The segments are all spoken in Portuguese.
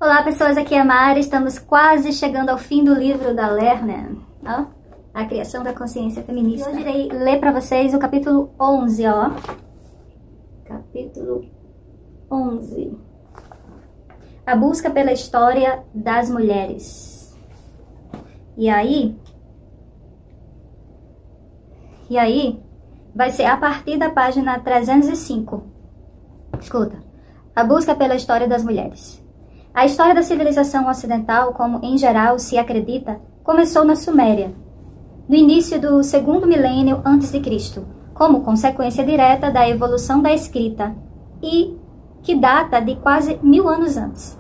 Olá pessoas, aqui é a Mari, estamos quase chegando ao fim do livro da Lerner, ó, A Criação da Consciência Feminista. Hoje irei ler para vocês o capítulo 11, ó, capítulo 11, A Busca pela História das Mulheres. E aí vai ser a partir da página 305, escuta, A Busca pela História das Mulheres. A história da civilização ocidental, como em geral se acredita, começou na Suméria, no início do segundo milênio antes de Cristo, como consequência direta da evolução da escrita, e que data de quase 1000 anos antes.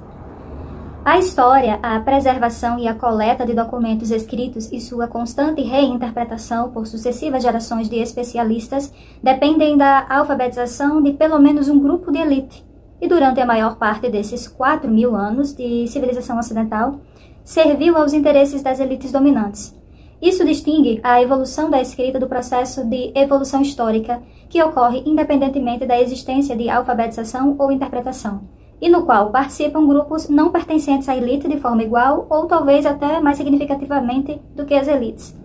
A história, a preservação e a coleta de documentos escritos e sua constante reinterpretação por sucessivas gerações de especialistas dependem da alfabetização de pelo menos um grupo de elite, e durante a maior parte desses 4000 anos de civilização ocidental, serviu aos interesses das elites dominantes. Isso distingue a evolução da escrita do processo de evolução histórica, que ocorre independentemente da existência de alfabetização ou interpretação, e no qual participam grupos não pertencentes à elite de forma igual ou talvez até mais significativamente do que as elites.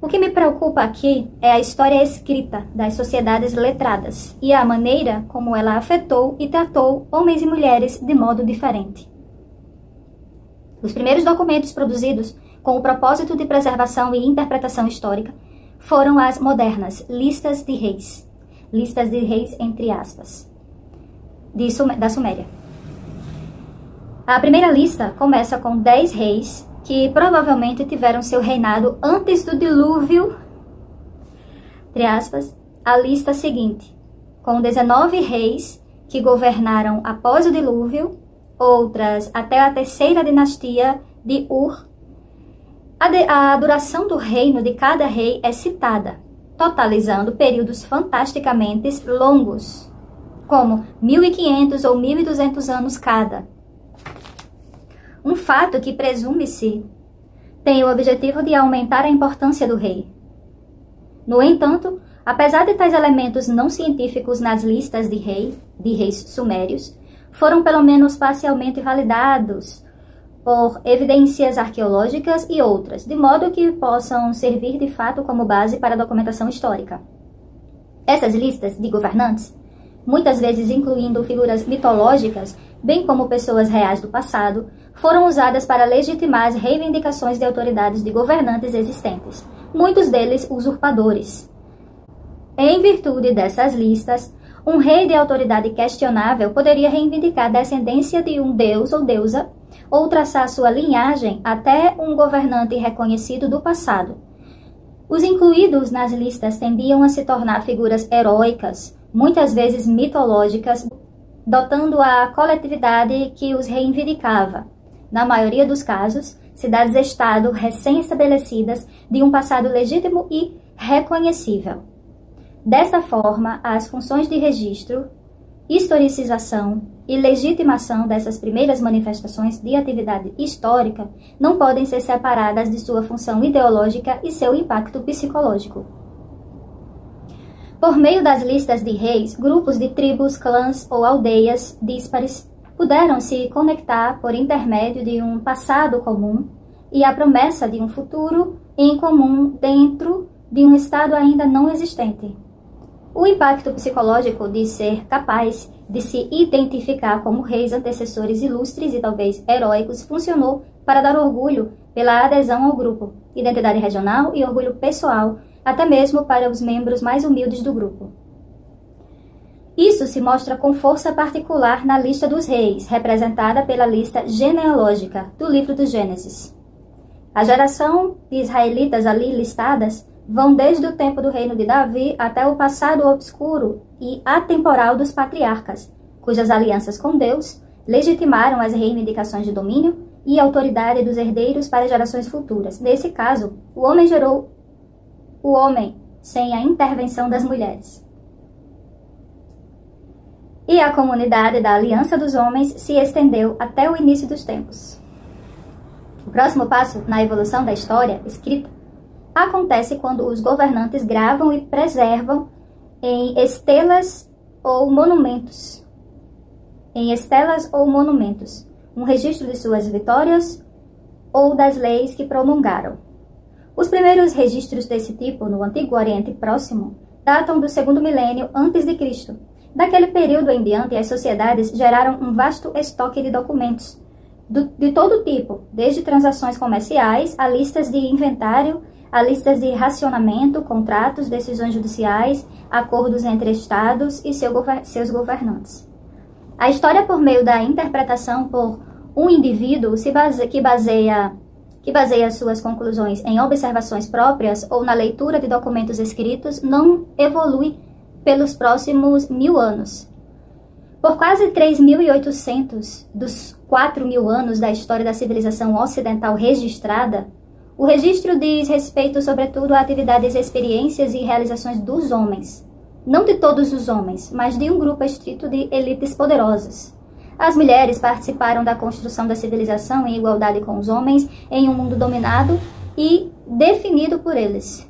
O que me preocupa aqui é a história escrita das sociedades letradas e a maneira como ela afetou e tratou homens e mulheres de modo diferente. Os primeiros documentos produzidos com o propósito de preservação e interpretação histórica foram as modernas listas de reis entre aspas, da Suméria. A primeira lista começa com 10 reis que provavelmente tiveram seu reinado antes do dilúvio, entre aspas, a lista seguinte, com 19 reis que governaram após o dilúvio, outras até a terceira dinastia de Ur. A duração do reino de cada rei é citada, totalizando períodos fantasticamente longos, como 1500 ou 1200 anos cada. Um fato que, presume-se, tem o objetivo de aumentar a importância do rei. No entanto, apesar de tais elementos não científicos nas listas de reis sumérios, foram pelo menos parcialmente validados por evidências arqueológicas e outras, de modo que possam servir de fato como base para a documentação histórica. Essas listas de governantes, muitas vezes incluindo figuras mitológicas, bem como pessoas reais do passado, foram usadas para legitimar as reivindicações de autoridades de governantes existentes, muitos deles usurpadores. Em virtude dessas listas, um rei de autoridade questionável poderia reivindicar a descendência de um deus ou deusa, ou traçar sua linhagem até um governante reconhecido do passado. Os incluídos nas listas tendiam a se tornar figuras heróicas, muitas vezes mitológicas, dotando a coletividade que os reivindicava. Na maioria dos casos, cidades-estado recém-estabelecidas de um passado legítimo e reconhecível. Desta forma, as funções de registro, historicização e legitimação dessas primeiras manifestações de atividade histórica não podem ser separadas de sua função ideológica e seu impacto psicológico. Por meio das listas de reis, grupos de tribos, clãs ou aldeias díspares puderam se conectar por intermédio de um passado comum e a promessa de um futuro em comum dentro de um estado ainda não existente. O impacto psicológico de ser capaz de se identificar como reis antecessores ilustres e talvez heróicos funcionou para dar orgulho pela adesão ao grupo, identidade regional e orgulho pessoal, até mesmo para os membros mais humildes do grupo. Isso se mostra com força particular na lista dos reis, representada pela lista genealógica do livro do Gênesis. A geração de israelitas ali listadas vão desde o tempo do reino de Davi até o passado obscuro e atemporal dos patriarcas, cujas alianças com Deus legitimaram as reivindicações de domínio e autoridade dos herdeiros para gerações futuras. Nesse caso, o homem gerou o homem sem a intervenção das mulheres. E a comunidade da Aliança dos Homens se estendeu até o início dos tempos. O próximo passo na evolução da história escrita acontece quando os governantes gravam e preservam em estelas ou monumentos um registro de suas vitórias ou das leis que promulgaram. Os primeiros registros desse tipo no Antigo Oriente Próximo datam do segundo milênio antes de Cristo. Daquele período em diante, as sociedades geraram um vasto estoque de documentos de todo tipo, desde transações comerciais a listas de inventário, a listas de racionamento, contratos, decisões judiciais, acordos entre estados e seus governantes. A história, por meio da interpretação por um indivíduo que baseia suas conclusões em observações próprias ou na leitura de documentos escritos, não evolui pelos próximos 1000 anos. Por quase 3.800 dos 4.000 anos da história da civilização ocidental registrada, o registro diz respeito, sobretudo, a atividades, experiências e realizações dos homens. Não de todos os homens, mas de um grupo estrito de elites poderosas. As mulheres participaram da construção da civilização em igualdade com os homens, em um mundo dominado e definido por eles.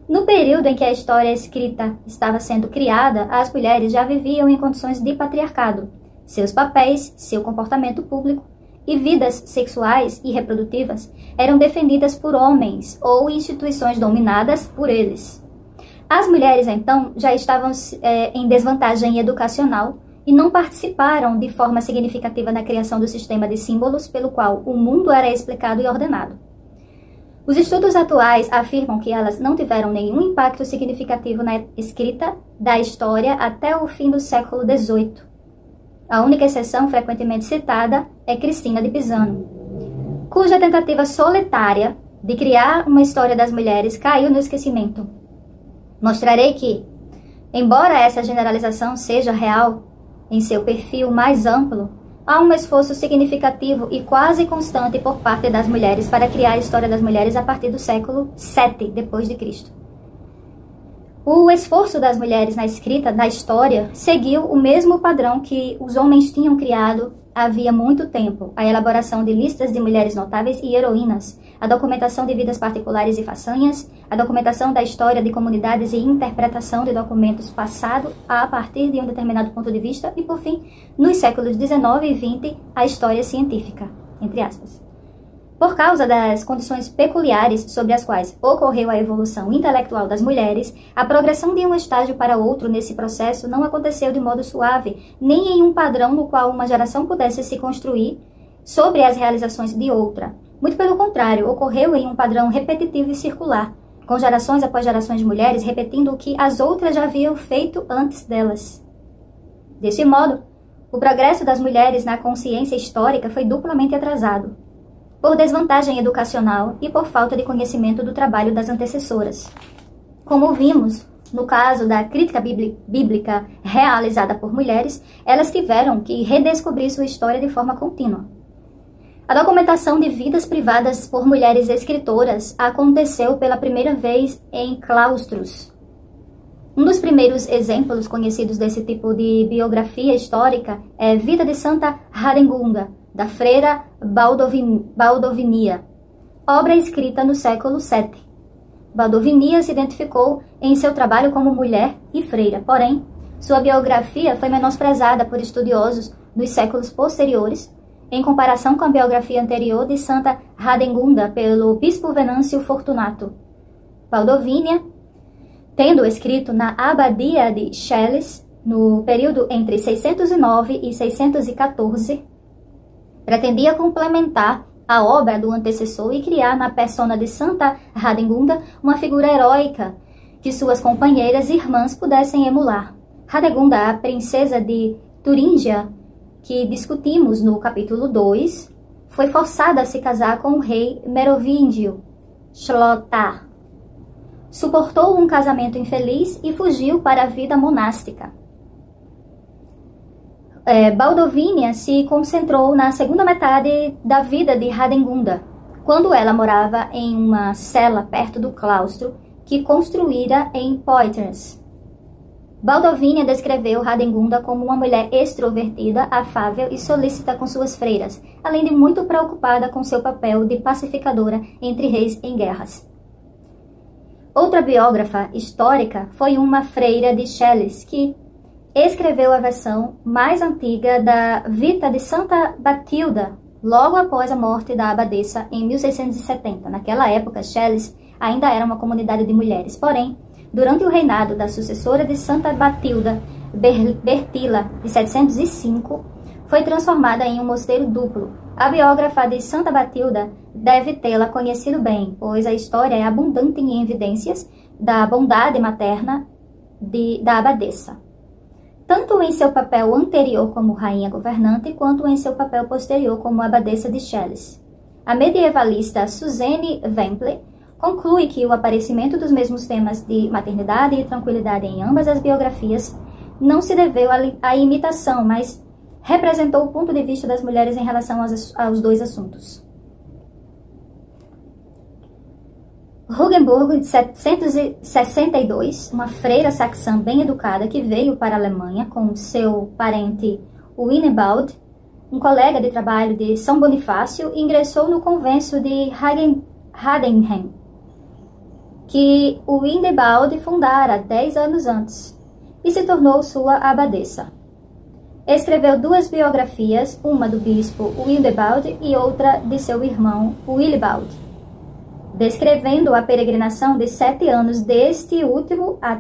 No período em que a história escrita estava sendo criada, as mulheres já viviam em condições de patriarcado. Seus papéis, seu comportamento público e vidas sexuais e reprodutivas eram defendidas por homens ou instituições dominadas por eles. As mulheres, então, já estavam em desvantagem educacional e não participaram de forma significativa na criação do sistema de símbolos pelo qual o mundo era explicado e ordenado. Os estudos atuais afirmam que elas não tiveram nenhum impacto significativo na escrita da história até o fim do século XVIII. A única exceção frequentemente citada é Cristina de Pisano, cuja tentativa solitária de criar uma história das mulheres caiu no esquecimento. Mostrarei que, embora essa generalização seja real em seu perfil mais amplo, há um esforço significativo e quase constante por parte das mulheres para criar a história das mulheres a partir do século VII d.C. O esforço das mulheres na escrita da história seguiu o mesmo padrão que os homens tinham criado havia muito tempo: a elaboração de listas de mulheres notáveis e heroínas, a documentação de vidas particulares e façanhas, a documentação da história de comunidades e interpretação de documentos passados a partir de um determinado ponto de vista e, por fim, nos séculos XIX e XX, a história científica, entre aspas. Por causa das condições peculiares sobre as quais ocorreu a evolução intelectual das mulheres, a progressão de um estágio para outro nesse processo não aconteceu de modo suave, nem em um padrão no qual uma geração pudesse se construir sobre as realizações de outra. Muito pelo contrário, ocorreu em um padrão repetitivo e circular, com gerações após gerações de mulheres repetindo o que as outras já haviam feito antes delas. Desse modo, o progresso das mulheres na consciência histórica foi duplamente atrasado, por desvantagem educacional e por falta de conhecimento do trabalho das antecessoras. Como vimos, no caso da crítica bíblica realizada por mulheres, elas tiveram que redescobrir sua história de forma contínua. A documentação de vidas privadas por mulheres escritoras aconteceu pela primeira vez em claustros. Um dos primeiros exemplos conhecidos desse tipo de biografia histórica é Vida de Santa Radegunda, da freira Baldovinia, obra escrita no século VII. Baldovinia se identificou em seu trabalho como mulher e freira, porém, sua biografia foi menosprezada por estudiosos dos séculos posteriores, em comparação com a biografia anterior de Santa Radegunda pelo bispo Venâncio Fortunato. Baldovinia, tendo escrito na abadia de Chelles, no período entre 609 e 614, pretendia complementar a obra do antecessor e criar na persona de Santa Radegunda uma figura heróica que suas companheiras e irmãs pudessem emular. Radegunda, a princesa de Turíngia, que discutimos no capítulo 2, foi forçada a se casar com o rei merovingio, Shlotar. Suportou um casamento infeliz e fugiu para a vida monástica. Baldovinia se concentrou na segunda metade da vida de Radegunda, quando ela morava em uma cela perto do claustro que construíra em Poitiers. Baldovinia descreveu Radegunda como uma mulher extrovertida, afável e solícita com suas freiras, além de muito preocupada com seu papel de pacificadora entre reis em guerras. Outra biógrafa histórica foi uma freira de Chelles, que escreveu a versão mais antiga da Vita de Santa Batilda, logo após a morte da abadesa em 1670. Naquela época, Chelles ainda era uma comunidade de mulheres. Porém, durante o reinado da sucessora de Santa Batilda, Bertila, de 705, foi transformada em um mosteiro duplo. A biógrafa de Santa Batilda deve tê-la conhecido bem, pois a história é abundante em evidências da bondade materna da abadesa, tanto em seu papel anterior como rainha governante, quanto em seu papel posterior como abadesa de Chelles. A medievalista Suzanne Wemple conclui que o aparecimento dos mesmos temas de maternidade e tranquilidade em ambas as biografias não se deveu à imitação, mas representou o ponto de vista das mulheres em relação aos dois assuntos. Hugenburg, de 762, uma freira saxã bem educada que veio para a Alemanha com seu parente Winebald, um colega de trabalho de São Bonifácio, ingressou no convento de Hadenheim, que Winebald fundara 10 anos antes, e se tornou sua abadesa. Escreveu 2 biografias, uma do bispo Winebald e outra de seu irmão Willibald, descrevendo a peregrinação de 7 anos deste último à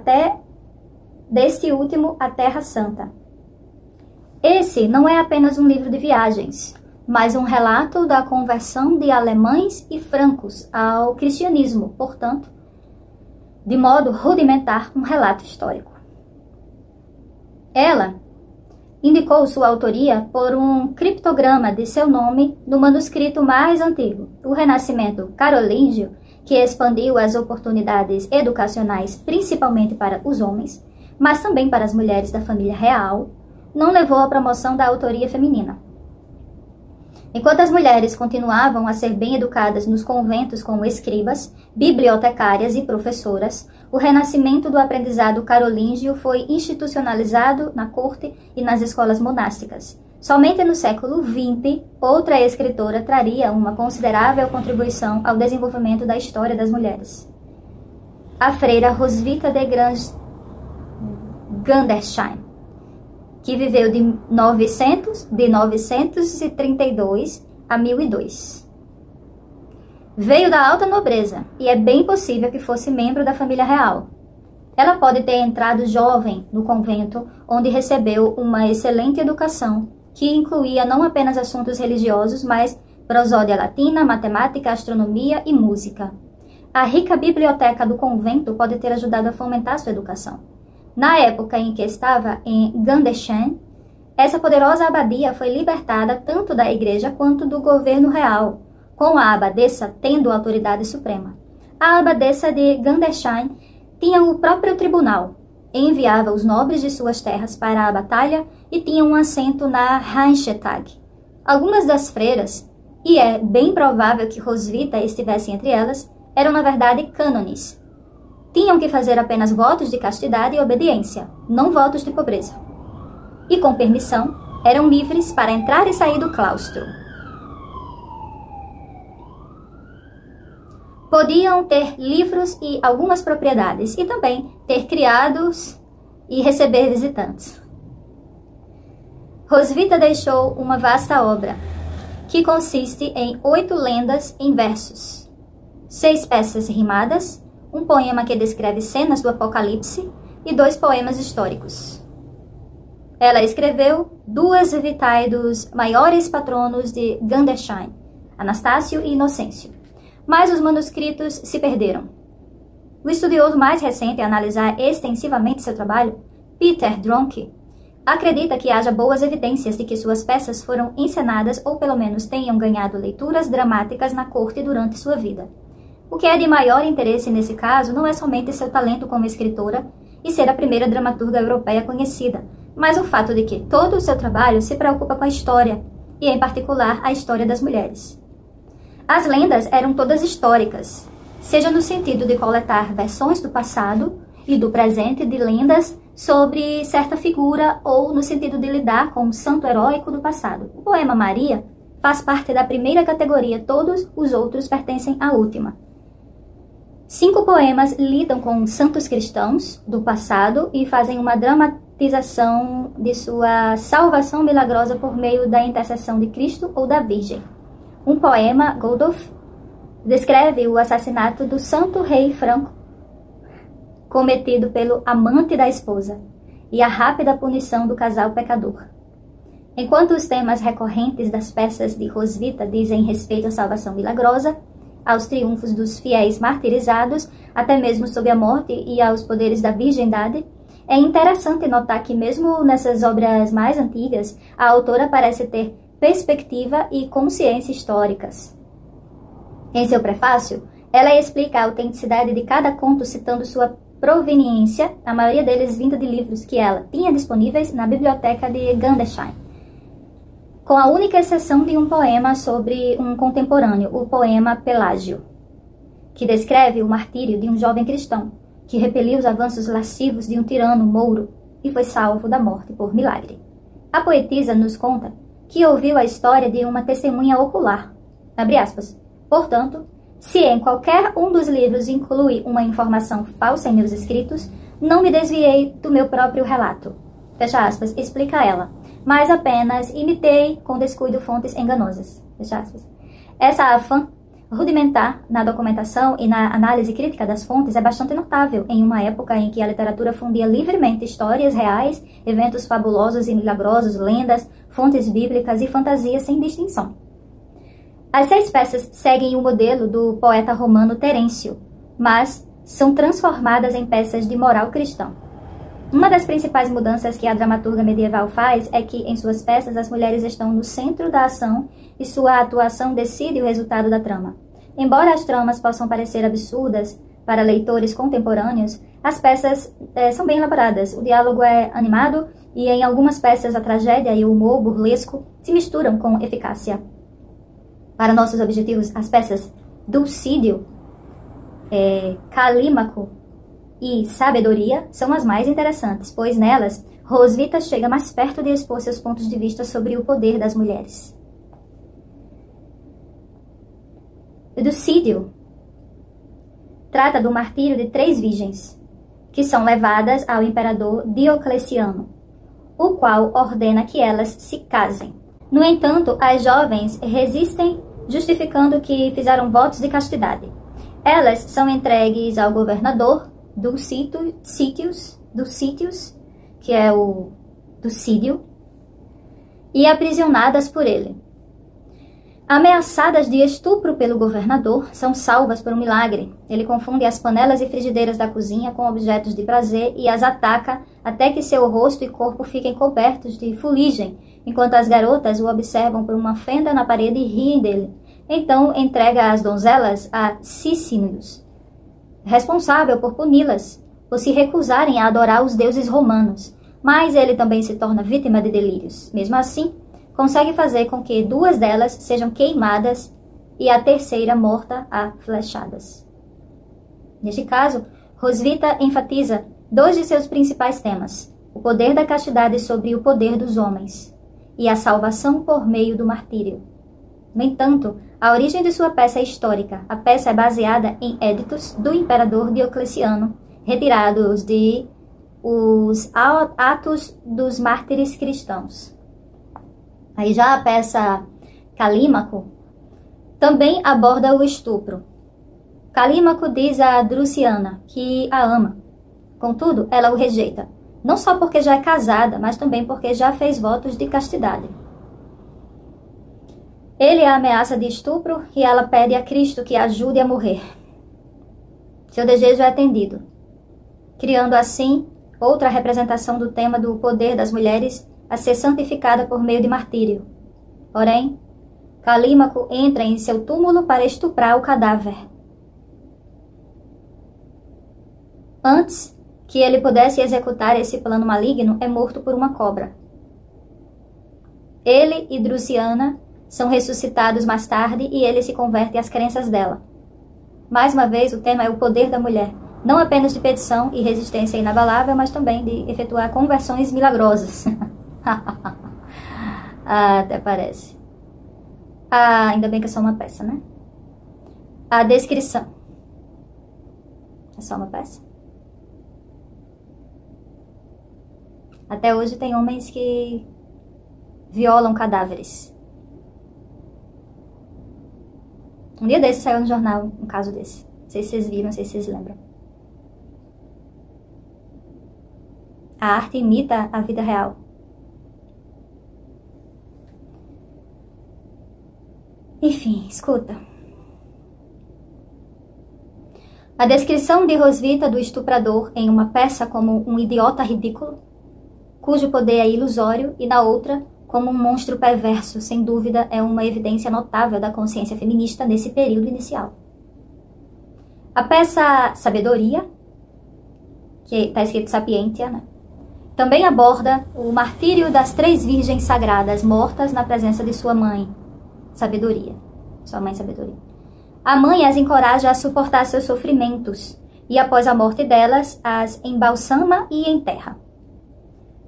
Terra Santa. Esse não é apenas um livro de viagens, mas um relato da conversão de alemães e francos ao cristianismo, portanto, de modo rudimentar, um relato histórico. Ela indicou sua autoria por um criptograma de seu nome no manuscrito mais antigo, o Renascimento Carolíngio, que expandiu as oportunidades educacionais principalmente para os homens, mas também para as mulheres da família real, não levou à promoção da autoria feminina. Enquanto as mulheres continuavam a ser bem educadas nos conventos como escribas, bibliotecárias e professoras, o renascimento do aprendizado carolíngio foi institucionalizado na corte e nas escolas monásticas. Somente no século XX, outra escritora traria uma considerável contribuição ao desenvolvimento da história das mulheres. A freira Roswitha de Gandersheim, que viveu de 932 a 1002. Veio da alta nobreza e é bem possível que fosse membro da família real. Ela pode ter entrado jovem no convento, onde recebeu uma excelente educação, que incluía não apenas assuntos religiosos, mas prosódia latina, matemática, astronomia e música. A rica biblioteca do convento pode ter ajudado a fomentar sua educação. Na época em que estava em Gandersheim, essa poderosa abadia foi libertada tanto da igreja quanto do governo real, com a abadesa tendo autoridade suprema. A abadesa de Gandersheim tinha o próprio tribunal, enviava os nobres de suas terras para a batalha e tinha um assento na Reichstag. Algumas das freiras, e é bem provável que Roswitha estivesse entre elas, eram na verdade cânones. Tinham que fazer apenas votos de castidade e obediência, não votos de pobreza. E com permissão, eram livres para entrar e sair do claustro. Podiam ter livros e algumas propriedades, e também ter criados e receber visitantes. Roswitha deixou uma vasta obra, que consiste em 8 lendas em versos, 6 peças rimadas, um poema que descreve cenas do Apocalipse e 2 poemas históricos. Ela escreveu 2 vitae dos maiores patronos de Gandersheim, Anastácio e Inocêncio, mas os manuscritos se perderam. O estudioso mais recente a analisar extensivamente seu trabalho, Peter Dronke, acredita que haja boas evidências de que suas peças foram encenadas ou pelo menos tenham ganhado leituras dramáticas na corte durante sua vida. O que é de maior interesse nesse caso não é somente seu talento como escritora e ser a primeira dramaturga europeia conhecida, mas o fato de que todo o seu trabalho se preocupa com a história, e em particular a história das mulheres. As lendas eram todas históricas, seja no sentido de coletar versões do passado e do presente de lendas sobre certa figura ou no sentido de lidar com o santo heróico do passado. O poema Maria faz parte da primeira categoria, todos os outros pertencem à última. 5 poemas lidam com santos cristãos do passado e fazem uma concretização de sua salvação milagrosa por meio da intercessão de Cristo ou da Virgem. Um poema, Godolph, descreve o assassinato do santo rei Franco, cometido pelo amante da esposa, e a rápida punição do casal pecador. Enquanto os temas recorrentes das peças de Roswitha dizem respeito à salvação milagrosa, aos triunfos dos fiéis martirizados, até mesmo sob a morte e aos poderes da virgindade, é interessante notar que mesmo nessas obras mais antigas, a autora parece ter perspectiva e consciência históricas. Em seu prefácio, ela explica a autenticidade de cada conto citando sua proveniência, a maioria deles vinda de livros que ela tinha disponíveis na biblioteca de Gandersheim, com a única exceção de um poema sobre um contemporâneo, o poema Pelágio, que descreve o martírio de um jovem cristão que repeliu os avanços lascivos de um tirano mouro e foi salvo da morte por milagre. A poetisa nos conta que ouviu a história de uma testemunha ocular, abre aspas. Portanto, se em qualquer um dos livros inclui uma informação falsa em meus escritos, não me desviei do meu próprio relato, fecha aspas, explica ela, mas apenas imitei com descuido fontes enganosas, fecha aspas. Essa afã rudimentar na documentação e na análise crítica das fontes é bastante notável em uma época em que a literatura fundia livremente histórias reais, eventos fabulosos e milagrosos, lendas, fontes bíblicas e fantasias sem distinção. As 6 peças seguem o modelo do poeta romano Terêncio, mas são transformadas em peças de moral cristã. Uma das principais mudanças que a dramaturga medieval faz é que, em suas peças, as mulheres estão no centro da ação e sua atuação decide o resultado da trama. Embora as tramas possam parecer absurdas para leitores contemporâneos, as peças são bem elaboradas, o diálogo é animado e, em algumas peças, a tragédia e o humor burlesco se misturam com eficácia. Para nossos objetivos, as peças Dulcídio, Calímaco e Sabedoria são as mais interessantes, pois nelas, Roswitha chega mais perto de expor seus pontos de vista sobre o poder das mulheres. Dulcídio trata do martírio de 3 virgens, que são levadas ao imperador Diocleciano, o qual ordena que elas se casem. No entanto, as jovens resistem, justificando que fizeram votos de castidade. Elas são entregues ao governador Dulcítius, que é o Dulcídio, e aprisionadas por ele. Ameaçadas de estupro pelo governador, são salvas por um milagre. Ele confunde as panelas e frigideiras da cozinha com objetos de prazer e as ataca até que seu rosto e corpo fiquem cobertos de fuligem, enquanto as garotas o observam por uma fenda na parede e riem dele. Então entrega as donzelas a Sicínios, responsável por puni-las, por se recusarem a adorar os deuses romanos, mas ele também se torna vítima de delírios. Mesmo assim, consegue fazer com que 2 delas sejam queimadas e a terceira morta a flechadas. Neste caso, Roswitha enfatiza 2 de seus principais temas, o poder da castidade sobre o poder dos homens e a salvação por meio do martírio. No entanto, a origem de sua peça é histórica. A peça é baseada em éditos do imperador Diocleciano, retirados de os Atos dos Mártires Cristãos. Aí já a peça Calímaco também aborda o estupro. Calímaco diz a Drusiana que a ama. Contudo, ela o rejeita, não só porque já é casada, mas também porque já fez votos de castidade. Ele a ameaça de estupro e ela pede a Cristo que a ajude a morrer. Seu desejo é atendido, criando assim outra representação do tema do poder das mulheres a ser santificada por meio de martírio. Porém, Calímaco entra em seu túmulo para estuprar o cadáver. Antes que ele pudesse executar esse plano maligno, é morto por uma cobra. Ele e Drusiana são ressuscitados mais tarde e ele se converte às crenças dela. Mais uma vez, o tema é o poder da mulher, não apenas de petição e resistência inabalável, mas também de efetuar conversões milagrosas. Até parece. Ainda bem que é só uma peça, né? A descrição. É só uma peça? Até hoje tem homens que violam cadáveres. Um dia desse saiu no jornal um caso desse. Não sei se vocês viram, não sei se vocês lembram. A arte imita a vida real. Enfim, escuta. A descrição de Roswitha do estuprador em uma peça como um idiota ridículo, cujo poder é ilusório, e na outra como um monstro perverso, sem dúvida é uma evidência notável da consciência feminista nesse período inicial. A peça Sabedoria, que está escrito Sapientia, né? Também aborda o martírio das 3 virgens sagradas mortas na presença de sua mãe, Sabedoria. Sua mãe Sabedoria. A mãe as encoraja a suportar seus sofrimentos e, após a morte delas, as embalsama e enterra.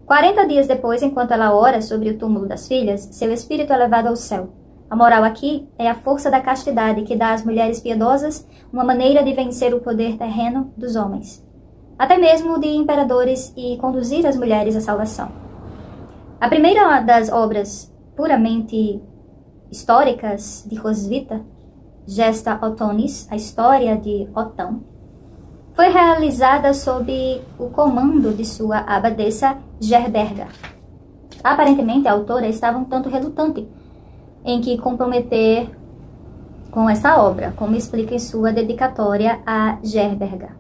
40 dias depois, enquanto ela ora sobre o túmulo das filhas, seu espírito é levado ao céu. A moral aqui é a força da castidade que dá às mulheres piedosas uma maneira de vencer o poder terreno dos homens, até mesmo de imperadores, e conduzir as mulheres à salvação. A primeira das obras puramente históricas de Roswitha, Gesta Ottonis, a história de Otão, foi realizada sob o comando de sua abadesa Gerberga. Aparentemente, a autora estava um tanto relutante em que comprometer com essa obra, como explica em sua dedicatória a Gerberga.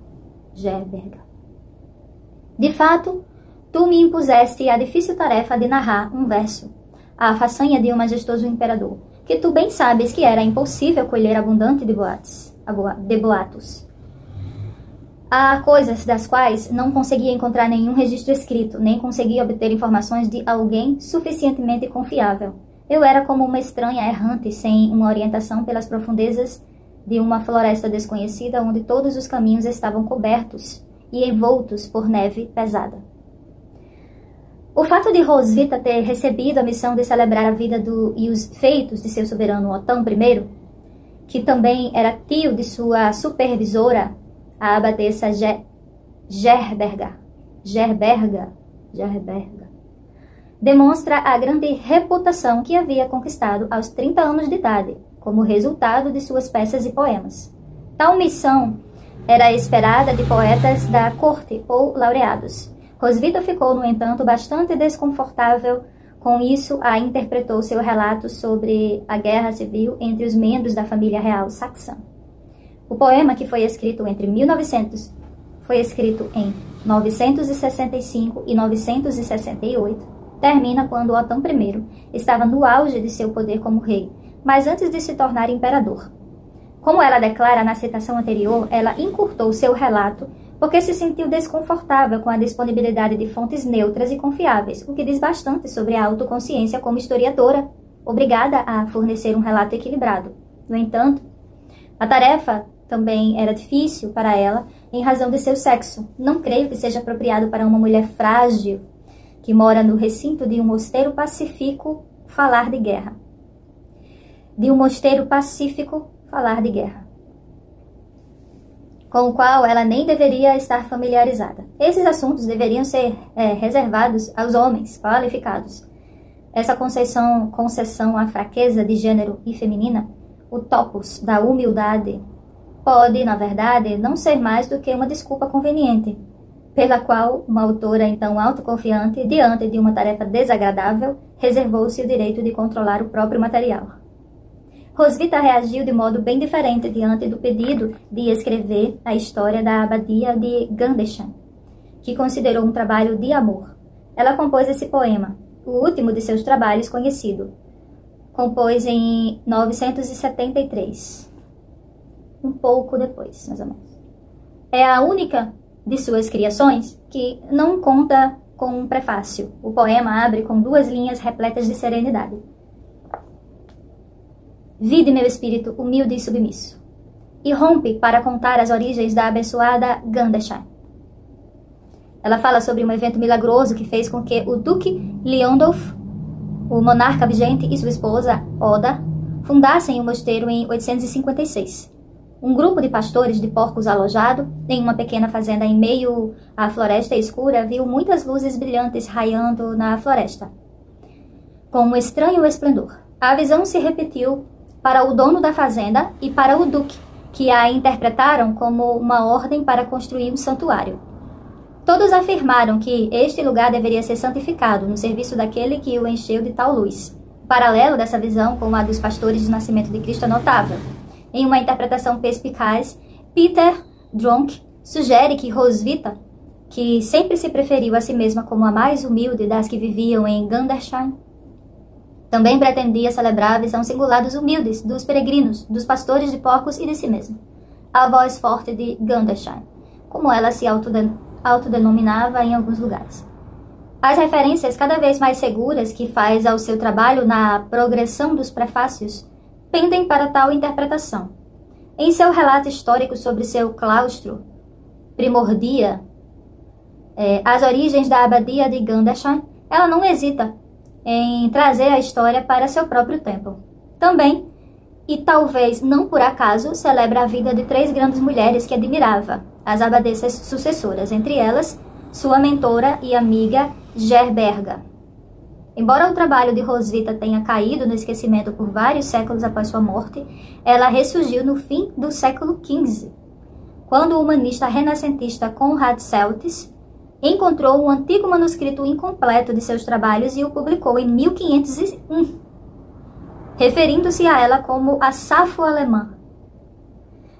De fato, tu me impuseste a difícil tarefa de narrar um verso, a façanha de um majestoso imperador, que tu bem sabes que era impossível colher abundante de boatos. Há coisas das quais não conseguia encontrar nenhum registro escrito, nem conseguia obter informações de alguém suficientemente confiável. Eu era como uma estranha errante, sem uma orientação pelas profundezas de uma floresta desconhecida, onde todos os caminhos estavam cobertos e envoltos por neve pesada. O fato de Roswitha ter recebido a missão de celebrar a vida e os feitos de seu soberano Otão I, que também era tio de sua supervisora, a abadesa Gerberga, demonstra a grande reputação que havia conquistado aos 30 anos de idade, como resultado de suas peças e poemas. Tal missão era esperada de poetas da corte ou laureados. Roswitha ficou, no entanto, bastante desconfortável com isso. Interpretou seu relato sobre a guerra civil entre os membros da família real saxã. O poema, que foi escrito em 965 e 968, termina quando Otão I estava no auge de seu poder como rei, mas antes de se tornar imperador. Como ela declara na citação anterior, ela encurtou seu relato porque se sentiu desconfortável com a disponibilidade de fontes neutras e confiáveis, o que diz bastante sobre a autoconsciência como historiadora, obrigada a fornecer um relato equilibrado. No entanto, a tarefa também era difícil para ela em razão de seu sexo. Não creio que seja apropriado para uma mulher frágil que mora no recinto de um mosteiro pacífico falar de guerra. Com o qual ela nem deveria estar familiarizada. Esses assuntos deveriam ser reservados aos homens qualificados. Essa concessão à fraqueza de gênero e feminina, o topos da humildade, pode, na verdade, não ser mais do que uma desculpa conveniente, pela qual uma autora então autoconfiante, diante de uma tarefa desagradável, reservou-se o direito de controlar o próprio material. Roswitha reagiu de modo bem diferente diante do pedido de escrever a história da abadia de Gandersheim, que considerou um trabalho de amor. Ela compôs esse poema, o último de seus trabalhos conhecido. Compôs em 973, um pouco depois, mais ou menos. É a única de suas criações que não conta com um prefácio. O poema abre com 2 linhas repletas de serenidade. Vide meu espírito humilde e submisso, e rompe para contar as origens da abençoada Gandersheim. Ela fala sobre um evento milagroso que fez com que o Duque Leondolf, o monarca vigente, e sua esposa, Oda, fundassem o mosteiro em 856. Um grupo de pastores de porcos alojado em uma pequena fazenda em meio à floresta escura viu muitas luzes brilhantes raiando na floresta, com um estranho esplendor. A visão se repetiu para o dono da fazenda e para o duque, que a interpretaram como uma ordem para construir um santuário. Todos afirmaram que este lugar deveria ser santificado no serviço daquele que o encheu de tal luz. O paralelo dessa visão com a dos pastores do nascimento de Cristo é notável. Em uma interpretação perspicaz, Peter Dronk sugere que Roswitha, que sempre se preferiu a si mesma como a mais humilde das que viviam em Gandersheim, também pretendia celebrar a visão singular dos humildes, dos peregrinos, dos pastores de porcos e de si mesma. A voz forte de Gandersheim, como ela se autodenominava em alguns lugares. As referências cada vez mais seguras que faz ao seu trabalho na progressão dos prefácios pendem para tal interpretação. Em seu relato histórico sobre seu claustro, primordia as origens da abadia de Gandersheim, ela não hesita em trazer a história para seu próprio tempo. Também, e talvez não por acaso, celebra a vida de 3 grandes mulheres que admirava, as abadesas sucessoras, entre elas, sua mentora e amiga Gerberga. Embora o trabalho de Roswitha tenha caído no esquecimento por vários séculos após sua morte, ela ressurgiu no fim do século XV, quando o humanista renascentista Konrad Celtis encontrou um antigo manuscrito incompleto de seus trabalhos e o publicou em 1501, referindo-se a ela como a Safo alemã.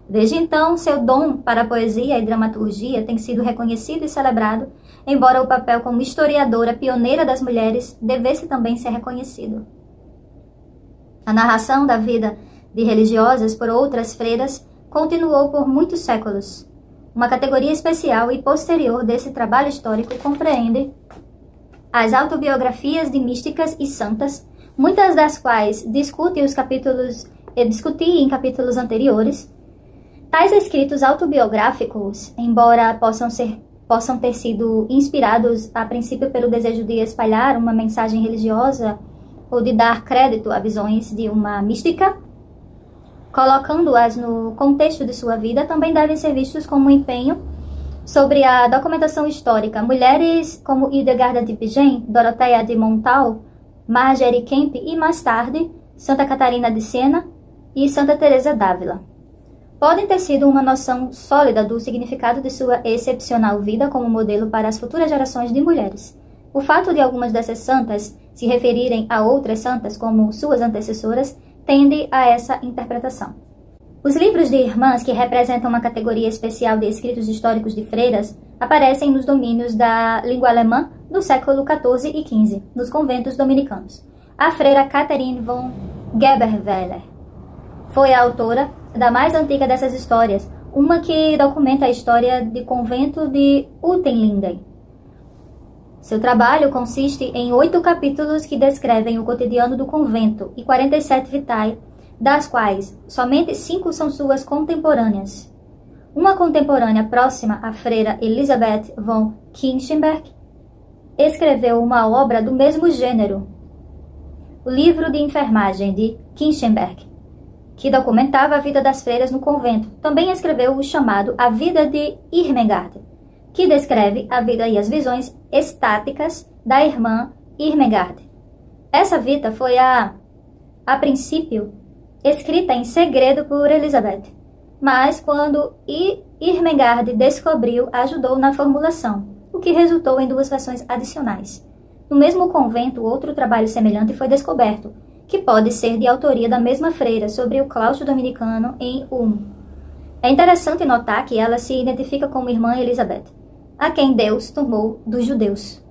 Desde então, seu dom para a poesia e dramaturgia tem sido reconhecido e celebrado, embora o papel como historiadora pioneira das mulheres devesse também ser reconhecido. A narração da vida de religiosas por outras freiras continuou por muitos séculos. Uma categoria especial e posterior desse trabalho histórico compreende as autobiografias de místicas e santas, muitas das quais discuti em capítulos anteriores. Tais escritos autobiográficos, embora possam ter sido inspirados a princípio pelo desejo de espalhar uma mensagem religiosa ou de dar crédito a visões de uma mística, colocando-as no contexto de sua vida, também devem ser vistos como um empenho sobre a documentação histórica. Mulheres como Hildegard de Bingen, Doroteia de Montal, Margery Kempe e, mais tarde, Santa Catarina de Siena e Santa Teresa d'Ávila podem ter sido uma noção sólida do significado de sua excepcional vida como modelo para as futuras gerações de mulheres. O fato de algumas dessas santas se referirem a outras santas como suas antecessoras tende a essa interpretação. Os livros de irmãs, que representam uma categoria especial de escritos históricos de freiras, aparecem nos domínios da língua alemã do século XIV e XV, nos conventos dominicanos. A freira Catherine von Geberweiler foi a autora da mais antiga dessas histórias, uma que documenta a história do convento de Utenlinden. Seu trabalho consiste em 8 capítulos que descrevem o cotidiano do convento e 47 vitae, das quais somente 5 são suas contemporâneas. Uma contemporânea próxima, a freira Elisabeth von Kinchenberg, escreveu uma obra do mesmo gênero, o Livro de Enfermagem de Kinchenberg, que documentava a vida das freiras no convento. Também escreveu o chamado A Vida de Irmengard, que descreve a vida e as visões estáticas da irmã Irmengard. Essa vida foi, a princípio, escrita em segredo por Elizabeth, mas quando Irmengard descobriu, ajudou na formulação, o que resultou em 2 versões adicionais. No mesmo convento, outro trabalho semelhante foi descoberto, que pode ser de autoria da mesma freira, sobre o claustro dominicano em Ulm. É interessante notar que ela se identifica como irmã Elizabeth, a quem Deus tomou dos judeus.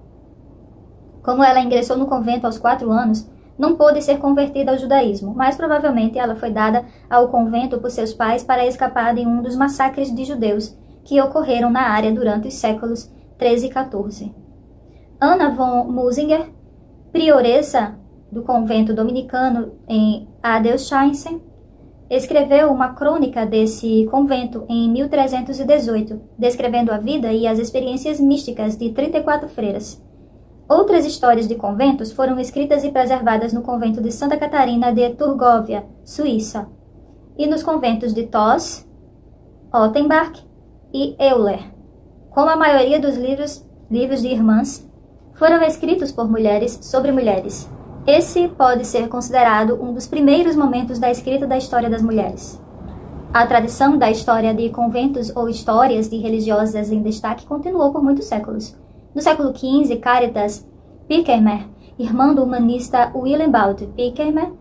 Como ela ingressou no convento aos 4 anos, não pôde ser convertida ao judaísmo, mas provavelmente ela foi dada ao convento por seus pais para escapar de um dos massacres de judeus que ocorreram na área durante os séculos 13 e 14. Anna von Musinger, prioressa do convento dominicano em Adelsheim, escreveu uma crônica desse convento em 1318, descrevendo a vida e as experiências místicas de 34 freiras. Outras histórias de conventos foram escritas e preservadas no convento de Santa Catarina de Turgovia, Suíça, e nos conventos de Tos, Ottenbach e Euler. Como a maioria dos livros de irmãs, foram escritos por mulheres sobre mulheres. Esse pode ser considerado um dos primeiros momentos da escrita da história das mulheres. A tradição da história de conventos ou histórias de religiosas em destaque continuou por muitos séculos. No século XV, Caritas Pirkheimer, irmã do humanista Willibald Pirkheimer,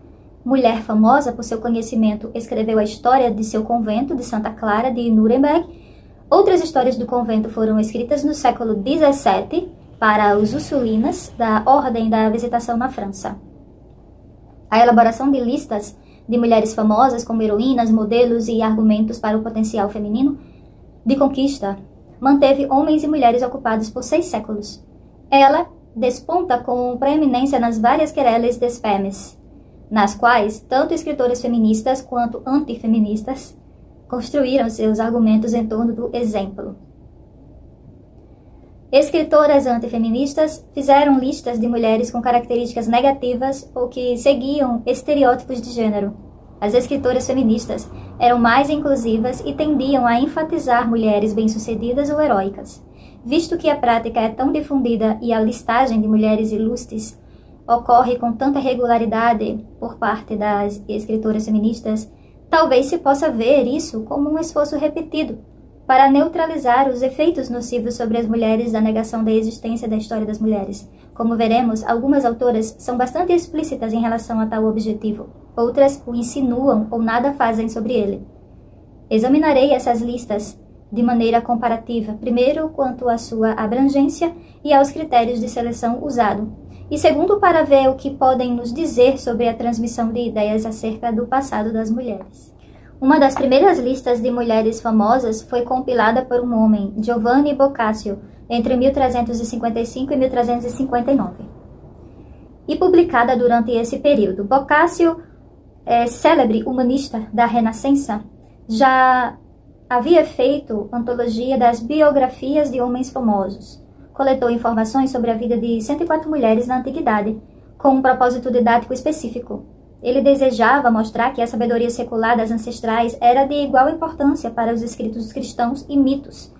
mulher famosa por seu conhecimento, escreveu a história de seu convento de Santa Clara de Nuremberg. Outras histórias do convento foram escritas no século XVII para os Ursulinas da Ordem da Visitação na França. A elaboração de listas de mulheres famosas como heroínas, modelos e argumentos para o potencial feminino de conquista manteve homens e mulheres ocupados por 6 séculos. Ela desponta com preeminência nas várias querelas des femmes, nas quais tanto escritoras feministas quanto antifeministas construíram seus argumentos em torno do exemplo. Escritoras antifeministas fizeram listas de mulheres com características negativas ou que seguiam estereótipos de gênero. As escritoras feministas eram mais inclusivas e tendiam a enfatizar mulheres bem-sucedidas ou heróicas. Visto que a prática é tão difundida e a listagem de mulheres ilustres ocorre com tanta regularidade por parte das escritoras feministas, talvez se possa ver isso como um esforço repetido para neutralizar os efeitos nocivos sobre as mulheres da negação da existência da história das mulheres. Como veremos, algumas autoras são bastante explícitas em relação a tal objetivo, outras o insinuam ou nada fazem sobre ele. Examinarei essas listas de maneira comparativa, primeiro quanto à sua abrangência e aos critérios de seleção usado, e segundo para ver o que podem nos dizer sobre a transmissão de ideias acerca do passado das mulheres. Uma das primeiras listas de mulheres famosas foi compilada por um homem, Giovanni Boccaccio, entre 1355 e 1359, e publicada durante esse período. Boccaccio, célebre humanista da Renascença, já havia feito antologia das biografias de homens famosos. Coletou informações sobre a vida de 104 mulheres na antiguidade, com um propósito didático específico. Ele desejava mostrar que a sabedoria secular das ancestrais era de igual importância para os escritos cristãos e mitos,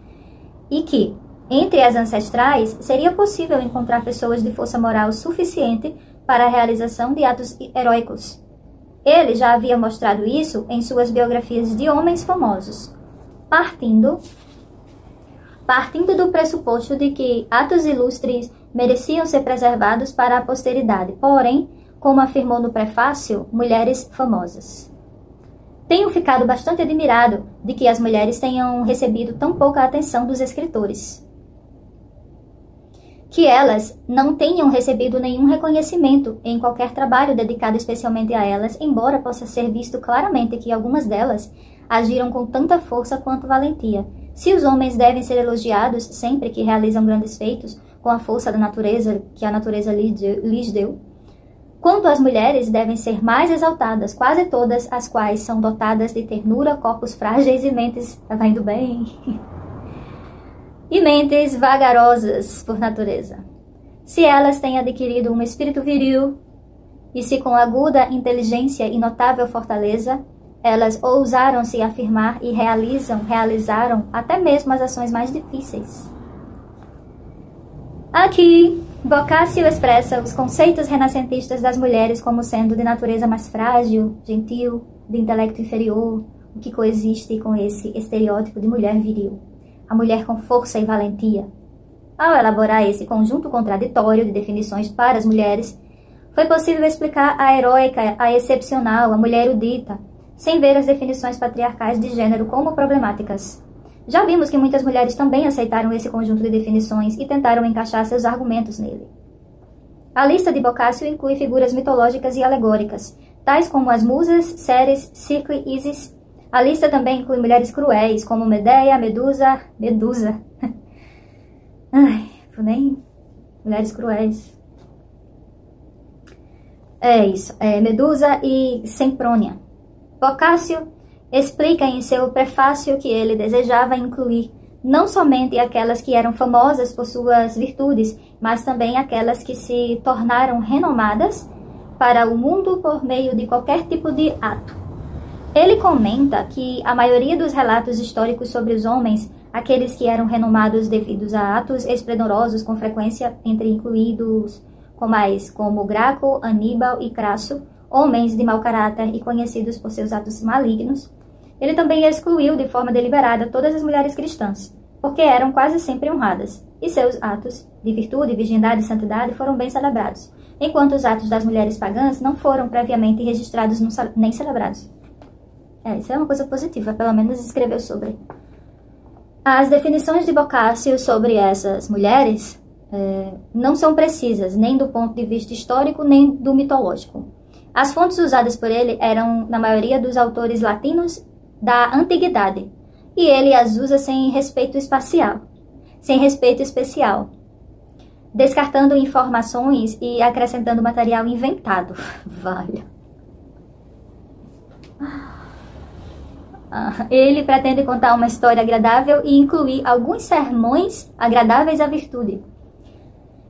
e que, entre as ancestrais, seria possível encontrar pessoas de força moral suficiente para a realização de atos heróicos. Ele já havia mostrado isso em suas biografias de homens famosos, partindo do pressuposto de que atos ilustres mereciam ser preservados para a posteridade, porém, como afirmou no prefácio, mulheres famosas. Tenho ficado bastante admirado de que as mulheres tenham recebido tão pouca atenção dos escritores. Que elas não tenham recebido nenhum reconhecimento em qualquer trabalho dedicado especialmente a elas, embora possa ser visto claramente que algumas delas agiram com tanta força quanto valentia. Se os homens devem ser elogiados sempre que realizam grandes feitos com a força da natureza que a natureza lhes deu, quanto as mulheres devem ser mais exaltadas, quase todas as quais são dotadas de ternura, corpos frágeis e mentes... Tá indo bem? E mentes vagarosas por natureza. Se elas têm adquirido um espírito viril, e se com aguda inteligência e notável fortaleza, elas ousaram se afirmar e realizaram até mesmo as ações mais difíceis. Aqui, Boccaccio expressa os conceitos renascentistas das mulheres como sendo de natureza mais frágil, gentil, de intelecto inferior, o que coexiste com esse estereótipo de mulher viril, a mulher com força e valentia. Ao elaborar esse conjunto contraditório de definições para as mulheres, foi possível explicar a heróica, a excepcional, a mulher erudita, sem ver as definições patriarcais de gênero como problemáticas. Já vimos que muitas mulheres também aceitaram esse conjunto de definições e tentaram encaixar seus argumentos nele. A lista de Boccaccio inclui figuras mitológicas e alegóricas, tais como as musas, Ceres, Circe e Isis. A lista também inclui mulheres cruéis, como Medeia, Medusa... Ai, nem... Mulheres cruéis. É isso, Medusa e Semprônia. Boccaccio explica em seu prefácio que ele desejava incluir não somente aquelas que eram famosas por suas virtudes, mas também aquelas que se tornaram renomadas para o mundo por meio de qualquer tipo de ato. Ele comenta que a maioria dos relatos históricos sobre os homens, aqueles que eram renomados devido a atos esplendorosos com frequência, entre incluídos como Graco, Aníbal e Crasso, homens de mau caráter e conhecidos por seus atos malignos, ele também excluiu de forma deliberada todas as mulheres cristãs, porque eram quase sempre honradas, e seus atos de virtude, virgindade e santidade foram bem celebrados, enquanto os atos das mulheres pagãs não foram previamente registrados nem celebrados. Isso é uma coisa positiva, pelo menos escreveu sobre. As definições de Boccaccio sobre essas mulheres não são precisas, nem do ponto de vista histórico, nem do mitológico. As fontes usadas por ele eram, na maioria, dos autores latinos da antiguidade, e ele as usa sem respeito especial, descartando informações e acrescentando material inventado. Vale. Ele pretende contar uma história agradável e incluir alguns sermões agradáveis à virtude,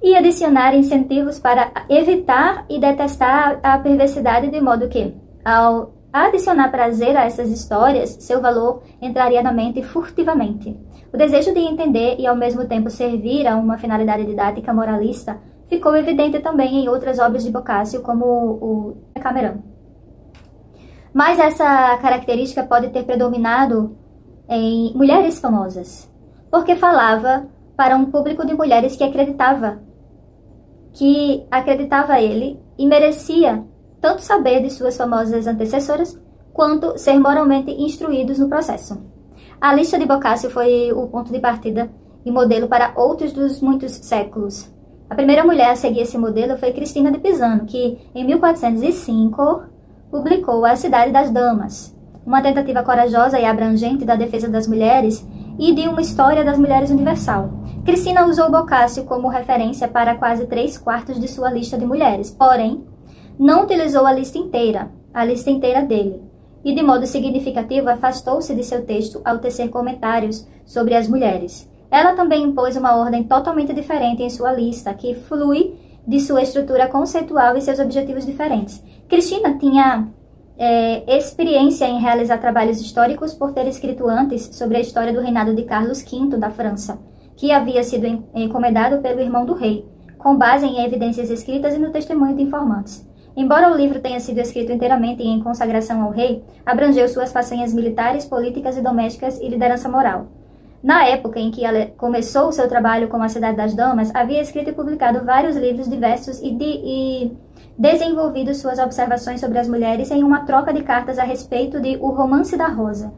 e adicionar incentivos para evitar e detestar a perversidade, de modo que, ao adicionar prazer a essas histórias, seu valor entraria na mente furtivamente. O desejo de entender e ao mesmo tempo servir a uma finalidade didática moralista ficou evidente também em outras obras de Boccaccio, como o Decameron. Mas essa característica pode ter predominado em mulheres famosas, porque falava para um público de mulheres que acreditava ele e merecia tanto saber de suas famosas antecessoras, quanto ser moralmente instruídos no processo. A lista de Boccaccio foi o ponto de partida e modelo para outros dos muitos séculos. A primeira mulher a seguir esse modelo foi Cristina de Pisano, que, em 1405, publicou A Cidade das Damas, uma tentativa corajosa e abrangente da defesa das mulheres e de uma história das mulheres universal. Cristina usou Boccaccio como referência para quase 3/4 de sua lista de mulheres, porém, não utilizou a lista inteira dele, e de modo significativo afastou-se de seu texto ao tecer comentários sobre as mulheres. Ela também impôs uma ordem totalmente diferente em sua lista, que flui de sua estrutura conceitual e seus objetivos diferentes. Cristina tinha experiência em realizar trabalhos históricos por ter escrito antes sobre a história do reinado de Carlos V da França, que havia sido encomendado pelo irmão do rei, com base em evidências escritas e no testemunho de informantes. Embora o livro tenha sido escrito inteiramente em consagração ao rei, abrangeu suas façanhas militares, políticas e domésticas e liderança moral. Na época em que ela começou seu trabalho com A Cidade das Damas, havia escrito e publicado vários livros diversos e desenvolvido suas observações sobre as mulheres em uma troca de cartas a respeito de O Romance da Rosa.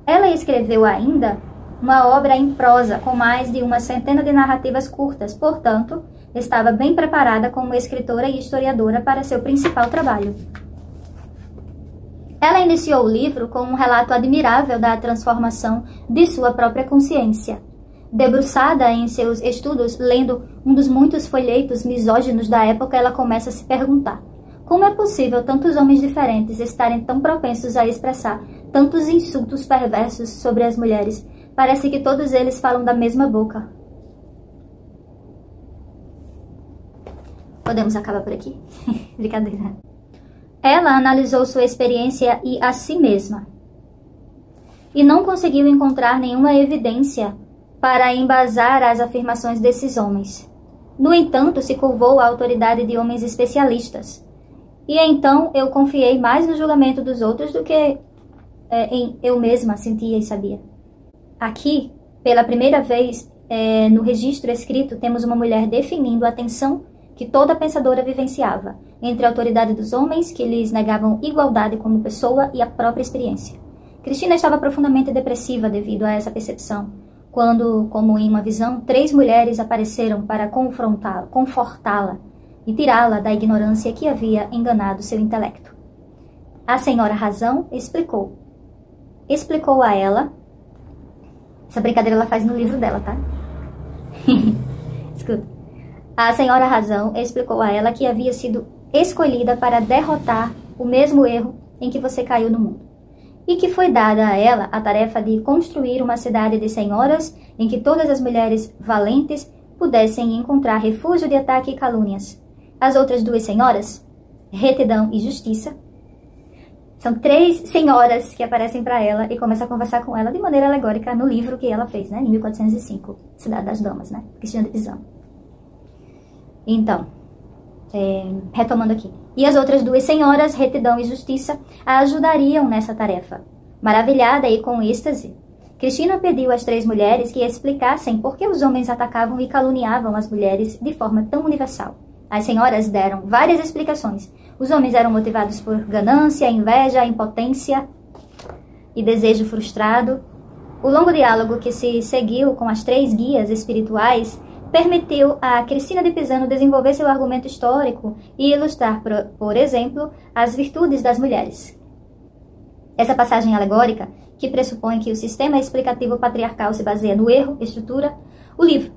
Ela escreveu ainda uma obra em prosa com mais de uma centena de narrativas curtas, portanto, estava bem preparada como escritora e historiadora para seu principal trabalho. Ela iniciou o livro com um relato admirável da transformação de sua própria consciência. Debruçada em seus estudos, lendo um dos muitos folhetos misóginos da época, ela começa a se perguntar: como é possível tantos homens diferentes estarem tão propensos a expressar tantos insultos perversos sobre as mulheres? Parece que todos eles falam da mesma boca. Podemos acabar por aqui? Brincadeira. Ela analisou sua experiência e a si mesma, e não conseguiu encontrar nenhuma evidência para embasar as afirmações desses homens. No entanto, se curvou à autoridade de homens especialistas, e então eu confiei mais no julgamento dos outros do que em eu mesma sentia e sabia. Aqui, pela primeira vez, no registro escrito, temos uma mulher definindo a tensão que toda pensadora vivenciava entre a autoridade dos homens, que lhes negavam igualdade como pessoa, e a própria experiência. Cristina estava profundamente depressiva devido a essa percepção, quando, como em uma visão, 3 mulheres apareceram para confortá-la e tirá-la da ignorância que havia enganado seu intelecto. A senhora Razão explicou a ela. Essa brincadeira ela faz no livro dela, tá? Escuta. A senhora Razão explicou a ela que havia sido escolhida para derrotar o mesmo erro em que você caiu no mundo, e que foi dada a ela a tarefa de construir uma cidade de senhoras em que todas as mulheres valentes pudessem encontrar refúgio de ataque e calúnias. As outras 2 senhoras, Retidão e Justiça, São 3 senhoras que aparecem para ela e começam a conversar com ela de maneira alegórica no livro que ela fez, né? Em 1405, Cidade das Damas, né? Cristina de Pisano. Então, retomando aqui. E as outras 2 senhoras, Retidão e Justiça, a ajudariam nessa tarefa. Maravilhada e com êxtase, Cristina pediu às 3 mulheres que explicassem por que os homens atacavam e caluniavam as mulheres de forma tão universal. As senhoras deram várias explicações. Os homens eram motivados por ganância, inveja, impotência e desejo frustrado. O longo diálogo que se seguiu com as 3 guias espirituais permitiu a Cristina de Pisano desenvolver seu argumento histórico e ilustrar, por exemplo, as virtudes das mulheres. Essa passagem alegórica, que pressupõe que o sistema explicativo patriarcal se baseia no erro, estrutura o livro.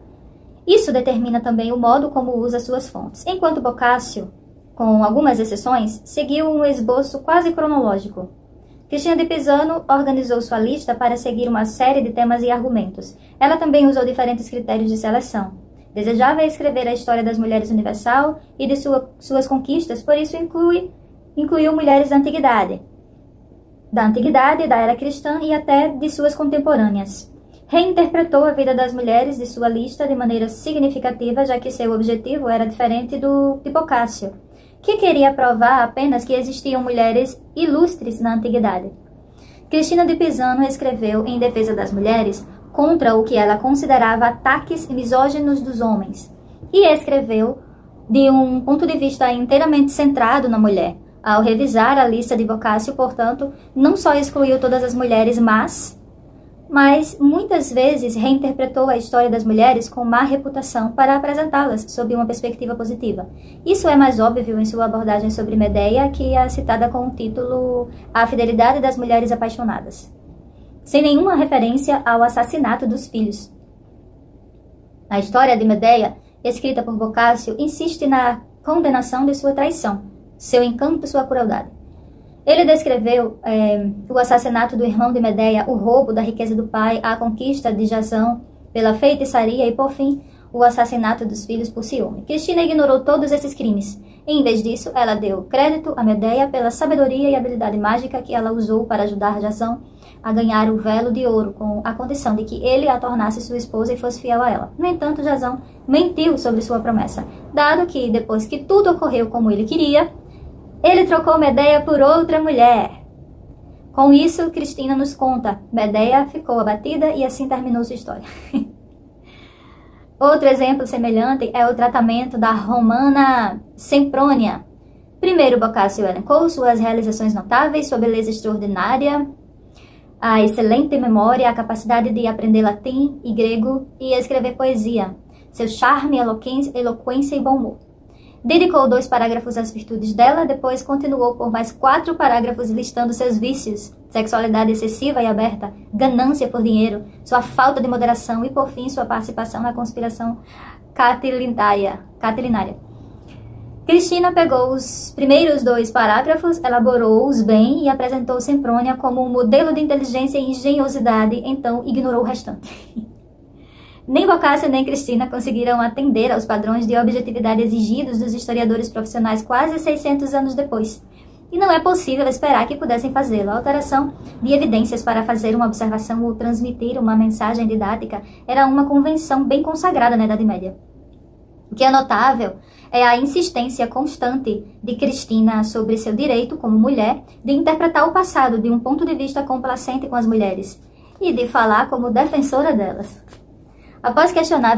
Isso determina também o modo como usa suas fontes, enquanto Boccaccio, com algumas exceções, seguiu um esboço quase cronológico. Cristina de Pisano organizou sua lista para seguir uma série de temas e argumentos. Ela também usou diferentes critérios de seleção. Desejava escrever a história das mulheres universal e de suas conquistas, por isso incluiu mulheres da antiguidade, da era cristã e até de suas contemporâneas. Reinterpretou a vida das mulheres de sua lista de maneira significativa, já que seu objetivo era diferente do de Boccaccio, que queria provar apenas que existiam mulheres ilustres na antiguidade. Cristina de Pisano escreveu em defesa das mulheres contra o que ela considerava ataques misóginos dos homens, e escreveu de um ponto de vista inteiramente centrado na mulher. Ao revisar a lista de Boccaccio, portanto, não só excluiu todas as mulheres mas muitas vezes reinterpretou a história das mulheres com má reputação para apresentá-las sob uma perspectiva positiva. Isso é mais óbvio em sua abordagem sobre Medeia, que é citada com o título A Fidelidade das Mulheres Apaixonadas, sem nenhuma referência ao assassinato dos filhos. A história de Medeia, escrita por Boccaccio, insiste na condenação de sua traição, seu encanto e sua crueldade. Ele descreveu o assassinato do irmão de Medeia, o roubo da riqueza do pai, a conquista de Jasão pela feitiçaria e, por fim, o assassinato dos filhos por ciúme. Cristina ignorou todos esses crimes. Em vez disso, ela deu crédito a Medeia pela sabedoria e habilidade mágica que ela usou para ajudar Jasão a ganhar o velo de ouro, com a condição de que ele a tornasse sua esposa e fosse fiel a ela. No entanto, Jasão mentiu sobre sua promessa, dado que, depois que tudo ocorreu como ele queria, ele trocou Medeia por outra mulher. Com isso, Cristina nos conta, Medeia ficou abatida e assim terminou sua história. Outro exemplo semelhante é o tratamento da romana Semprônia. Primeiro, Boccaccio elencou suas realizações notáveis, sua beleza extraordinária, a excelente memória, a capacidade de aprender latim e grego e escrever poesia, seu charme, eloquência e bom humor. Dedicou 2 parágrafos às virtudes dela, depois continuou por mais 4 parágrafos listando seus vícios, sexualidade excessiva e aberta, ganância por dinheiro, sua falta de moderação e, por fim, sua participação na conspiração catilinária. Cristina pegou os primeiros 2 parágrafos, elaborou-os bem e apresentou Semprônia como um modelo de inteligência e engenhosidade, então ignorou o restante. Nem Boccaccio nem Cristina conseguiram atender aos padrões de objetividade exigidos dos historiadores profissionais quase 600 anos depois. E não é possível esperar que pudessem fazê-lo. A alteração de evidências para fazer uma observação ou transmitir uma mensagem didática era uma convenção bem consagrada na Idade Média. O que é notável é a insistência constante de Cristina sobre seu direito, como mulher, de interpretar o passado de um ponto de vista complacente com as mulheres e de falar como defensora delas. Após questionar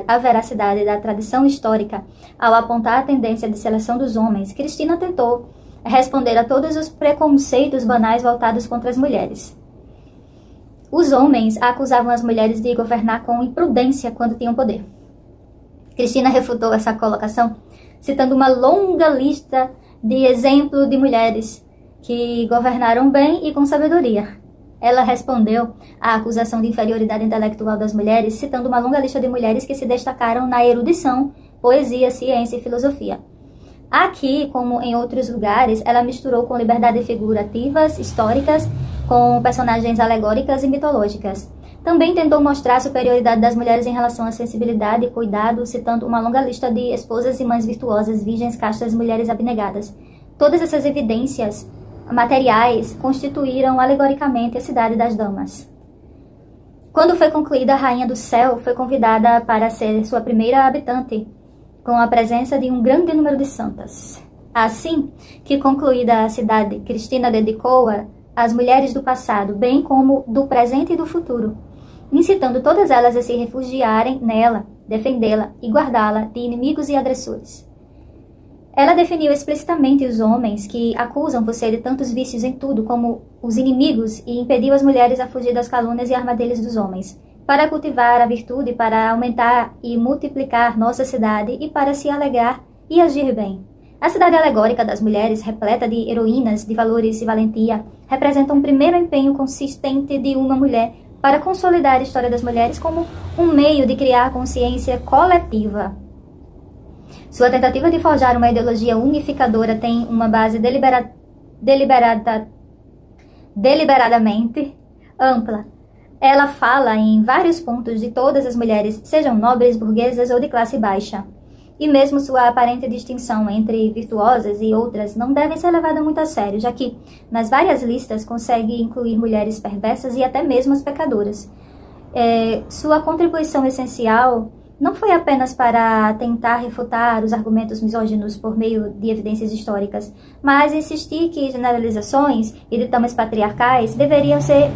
a veracidade da tradição histórica ao apontar a tendência de seleção dos homens, Cristina tentou responder a todos os preconceitos banais voltados contra as mulheres. Os homens acusavam as mulheres de governar com imprudência quando tinham poder. Cristina refutou essa colocação, citando uma longa lista de exemplos de mulheres que governaram bem e com sabedoria. Ela respondeu à acusação de inferioridade intelectual das mulheres, citando uma longa lista de mulheres que se destacaram na erudição, poesia, ciência e filosofia. Aqui, como em outros lugares, ela misturou com liberdade figurativas, históricas, com personagens alegóricas e mitológicas. Também tentou mostrar a superioridade das mulheres em relação à sensibilidade e cuidado, citando uma longa lista de esposas e mães virtuosas, virgens, castas, mulheres abnegadas. Todas essas evidências materiais constituíram alegoricamente a cidade das damas. Quando foi concluída, a Rainha do Céu foi convidada para ser sua primeira habitante, com a presença de um grande número de santas. Assim que concluída a cidade, Cristina dedicou-a às mulheres do passado, bem como do presente e do futuro, incitando todas elas a se refugiarem nela, defendê-la e guardá-la de inimigos e agressores. Ela definiu explicitamente os homens que acusam você de tantos vícios em tudo como os inimigos e impediu as mulheres a fugir das calúnias e armadilhas dos homens, para cultivar a virtude, para aumentar e multiplicar nossa cidade e para se alegrar e agir bem. A cidade alegórica das mulheres, repleta de heroínas, de valores e valentia, representa um primeiro empenho consistente de uma mulher para consolidar a história das mulheres como um meio de criar consciência coletiva. Sua tentativa de forjar uma ideologia unificadora tem uma base deliberadamente ampla. Ela fala em vários pontos de todas as mulheres, sejam nobres, burguesas ou de classe baixa. E mesmo sua aparente distinção entre virtuosas e outras não deve ser levada muito a sério, já que, nas várias listas, consegue incluir mulheres perversas e até mesmo as pecadoras. Sua contribuição essencial não foi apenas para tentar refutar os argumentos misóginos por meio de evidências históricas, mas insistir que generalizações e ditames patriarcais deveriam ser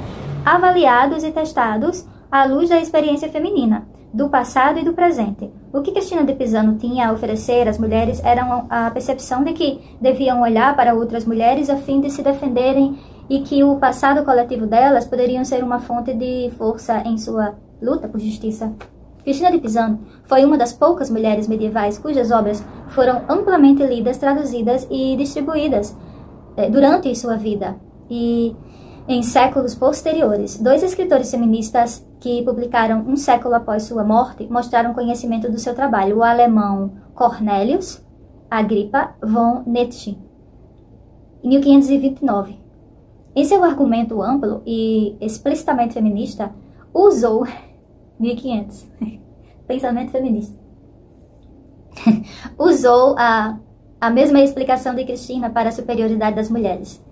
avaliados e testados à luz da experiência feminina, do passado e do presente. O que Cristina de Pisano tinha a oferecer às mulheres era a percepção de que deviam olhar para outras mulheres a fim de se defenderem e que o passado coletivo delas poderiam ser uma fonte de força em sua luta por justiça. Cristina de Pisano foi uma das poucas mulheres medievais cujas obras foram amplamente lidas, traduzidas e distribuídas durante sua vida e em séculos posteriores. 2 escritores feministas que publicaram um século após sua morte mostraram conhecimento do seu trabalho, o alemão Cornelius Agrippa von Nietzsche, em 1529. Em seu argumento amplo e explicitamente feminista, usou 1500. Pensamento feminista. Usou a mesma explicação de Cristina para a superioridade das mulheres.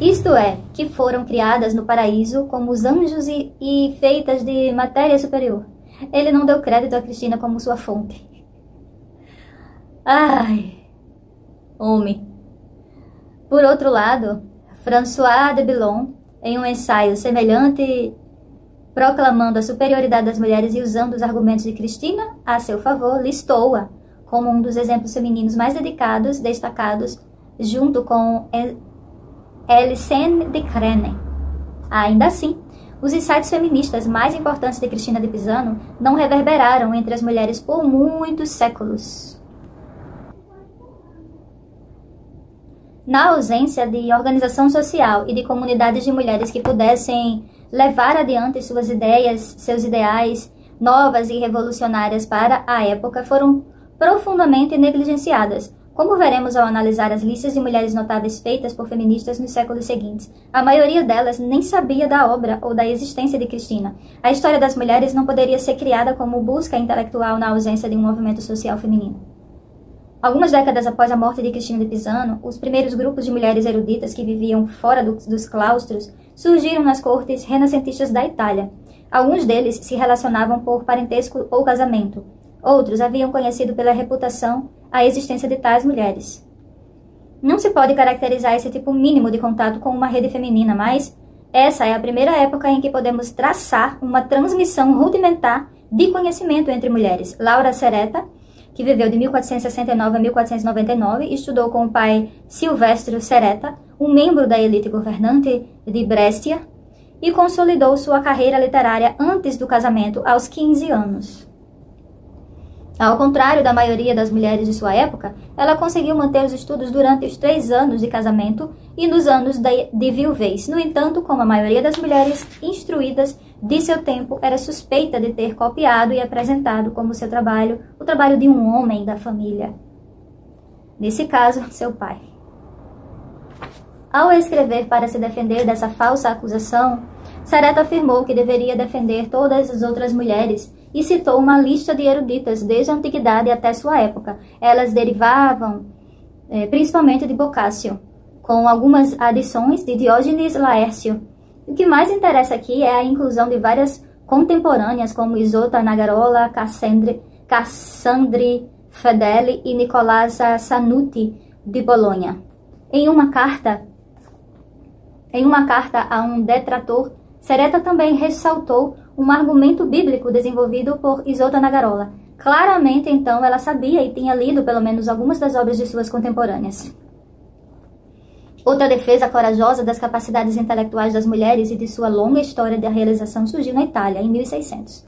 Isto é, que foram criadas no paraíso como os anjos e feitas de matéria superior. Ele não deu crédito a Cristina como sua fonte. Ai, homem. Por outro lado, François de Billon, em um ensaio semelhante, proclamando a superioridade das mulheres e usando os argumentos de Cristina a seu favor, listou-a como um dos exemplos femininos mais dedicados, destacados, junto com Elisene de Crene. Ainda assim, os insights feministas mais importantes de Cristina de Pisano não reverberaram entre as mulheres por muitos séculos. Na ausência de organização social e de comunidades de mulheres que pudessem levar adiante suas ideias, seus ideais, novas e revolucionárias para a época, foram profundamente negligenciadas, como veremos ao analisar as listas de mulheres notáveis feitas por feministas nos séculos seguintes. A maioria delas nem sabia da obra ou da existência de Cristina. A história das mulheres não poderia ser criada como busca intelectual na ausência de um movimento social feminino. Algumas décadas após a morte de Cristina de Pisano, os primeiros grupos de mulheres eruditas que viviam fora dos claustros surgiram nas cortes renascentistas da Itália. Alguns deles se relacionavam por parentesco ou casamento. Outros haviam conhecido pela reputação a existência de tais mulheres. Não se pode caracterizar esse tipo mínimo de contato com uma rede feminina, mas essa é a primeira época em que podemos traçar uma transmissão rudimentar de conhecimento entre mulheres. Laura Sereta, que viveu de 1469 a 1499 e estudou com o pai Silvestro Sereta, um membro da elite governante de Brescia, e consolidou sua carreira literária antes do casamento, aos 15 anos. Ao contrário da maioria das mulheres de sua época, ela conseguiu manter os estudos durante os 3 anos de casamento e nos anos de viuvez. No entanto, como a maioria das mulheres instruídas de seu tempo, era suspeita de ter copiado e apresentado como seu trabalho o trabalho de um homem da família. Nesse caso, seu pai. Ao escrever para se defender dessa falsa acusação, Sereta afirmou que deveria defender todas as outras mulheres e citou uma lista de eruditas desde a antiguidade até sua época. Elas derivavam principalmente de Boccaccio, com algumas adições de Diógenes Laércio. O que mais interessa aqui é a inclusão de várias contemporâneas, como Isota Nagarola, Cassandre Fedeli e Nicolasa Sanuti de Bolonha. Em uma carta a um detrator, Sereta também ressaltou um argumento bíblico desenvolvido por Isota Nagarola. Claramente, então, ela sabia e tinha lido pelo menos algumas das obras de suas contemporâneas. Outra defesa corajosa das capacidades intelectuais das mulheres e de sua longa história de realização surgiu na Itália, em 1600.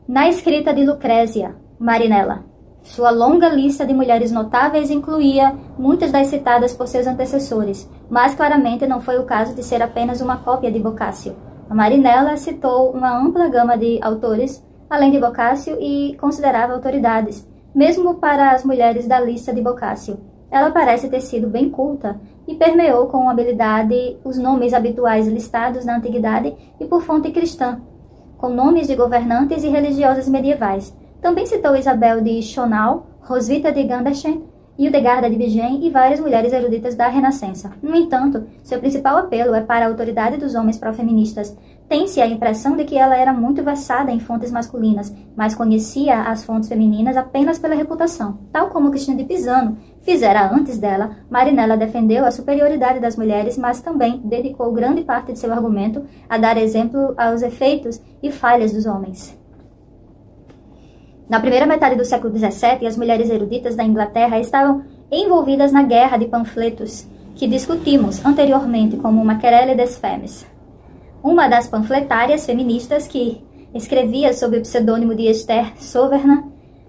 Na escrita de Lucrézia Marinella, sua longa lista de mulheres notáveis incluía muitas das citadas por seus antecessores, mas claramente não foi o caso de ser apenas uma cópia de Boccaccio. A Marinella citou uma ampla gama de autores, além de Boccaccio, e considerava autoridades, mesmo para as mulheres da lista de Boccaccio. Ela parece ter sido bem culta e permeou com habilidade os nomes habituais listados na antiguidade e por fonte cristã, com nomes de governantes e religiosas medievais. Também citou Isabel de Schonau, Roswitha de Gandersheim, Hildegarda de Bingen e várias mulheres eruditas da Renascença. No entanto, seu principal apelo é para a autoridade dos homens pró-feministas. Tem-se a impressão de que ela era muito versada em fontes masculinas, mas conhecia as fontes femininas apenas pela reputação. Tal como Cristina de Pisano fizera antes dela, Marinella defendeu a superioridade das mulheres, mas também dedicou grande parte de seu argumento a dar exemplo aos efeitos e falhas dos homens. Na primeira metade do século XVII, as mulheres eruditas da Inglaterra estavam envolvidas na guerra de panfletos que discutimos anteriormente como Machiavelli des Femmes. Uma das panfletárias feministas, que escrevia sob o pseudônimo de Esther Soverna,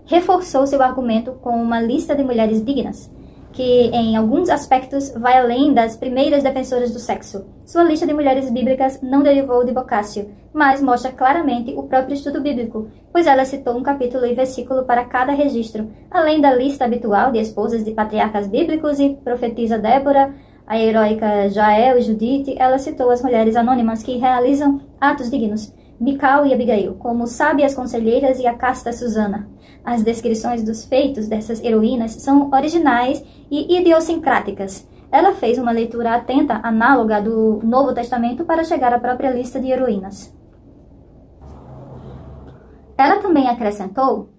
reforçou seu argumento com uma lista de mulheres dignas, que em alguns aspectos vai além das primeiras defensoras do sexo. Sua lista de mulheres bíblicas não derivou de Boccaccio, mas mostra claramente o próprio estudo bíblico, pois ela citou um capítulo e versículo para cada registro, além da lista habitual de esposas de patriarcas bíblicos e profetisa Débora, a heróica Jael e Judite. Ela citou as mulheres anônimas que realizam atos dignos, Mical e Abigail, como sábias conselheiras e a casta Susana. As descrições dos feitos dessas heroínas são originais e idiosincráticas. Ela fez uma leitura atenta, análoga do Novo Testamento, para chegar à própria lista de heroínas. Ela também acrescentou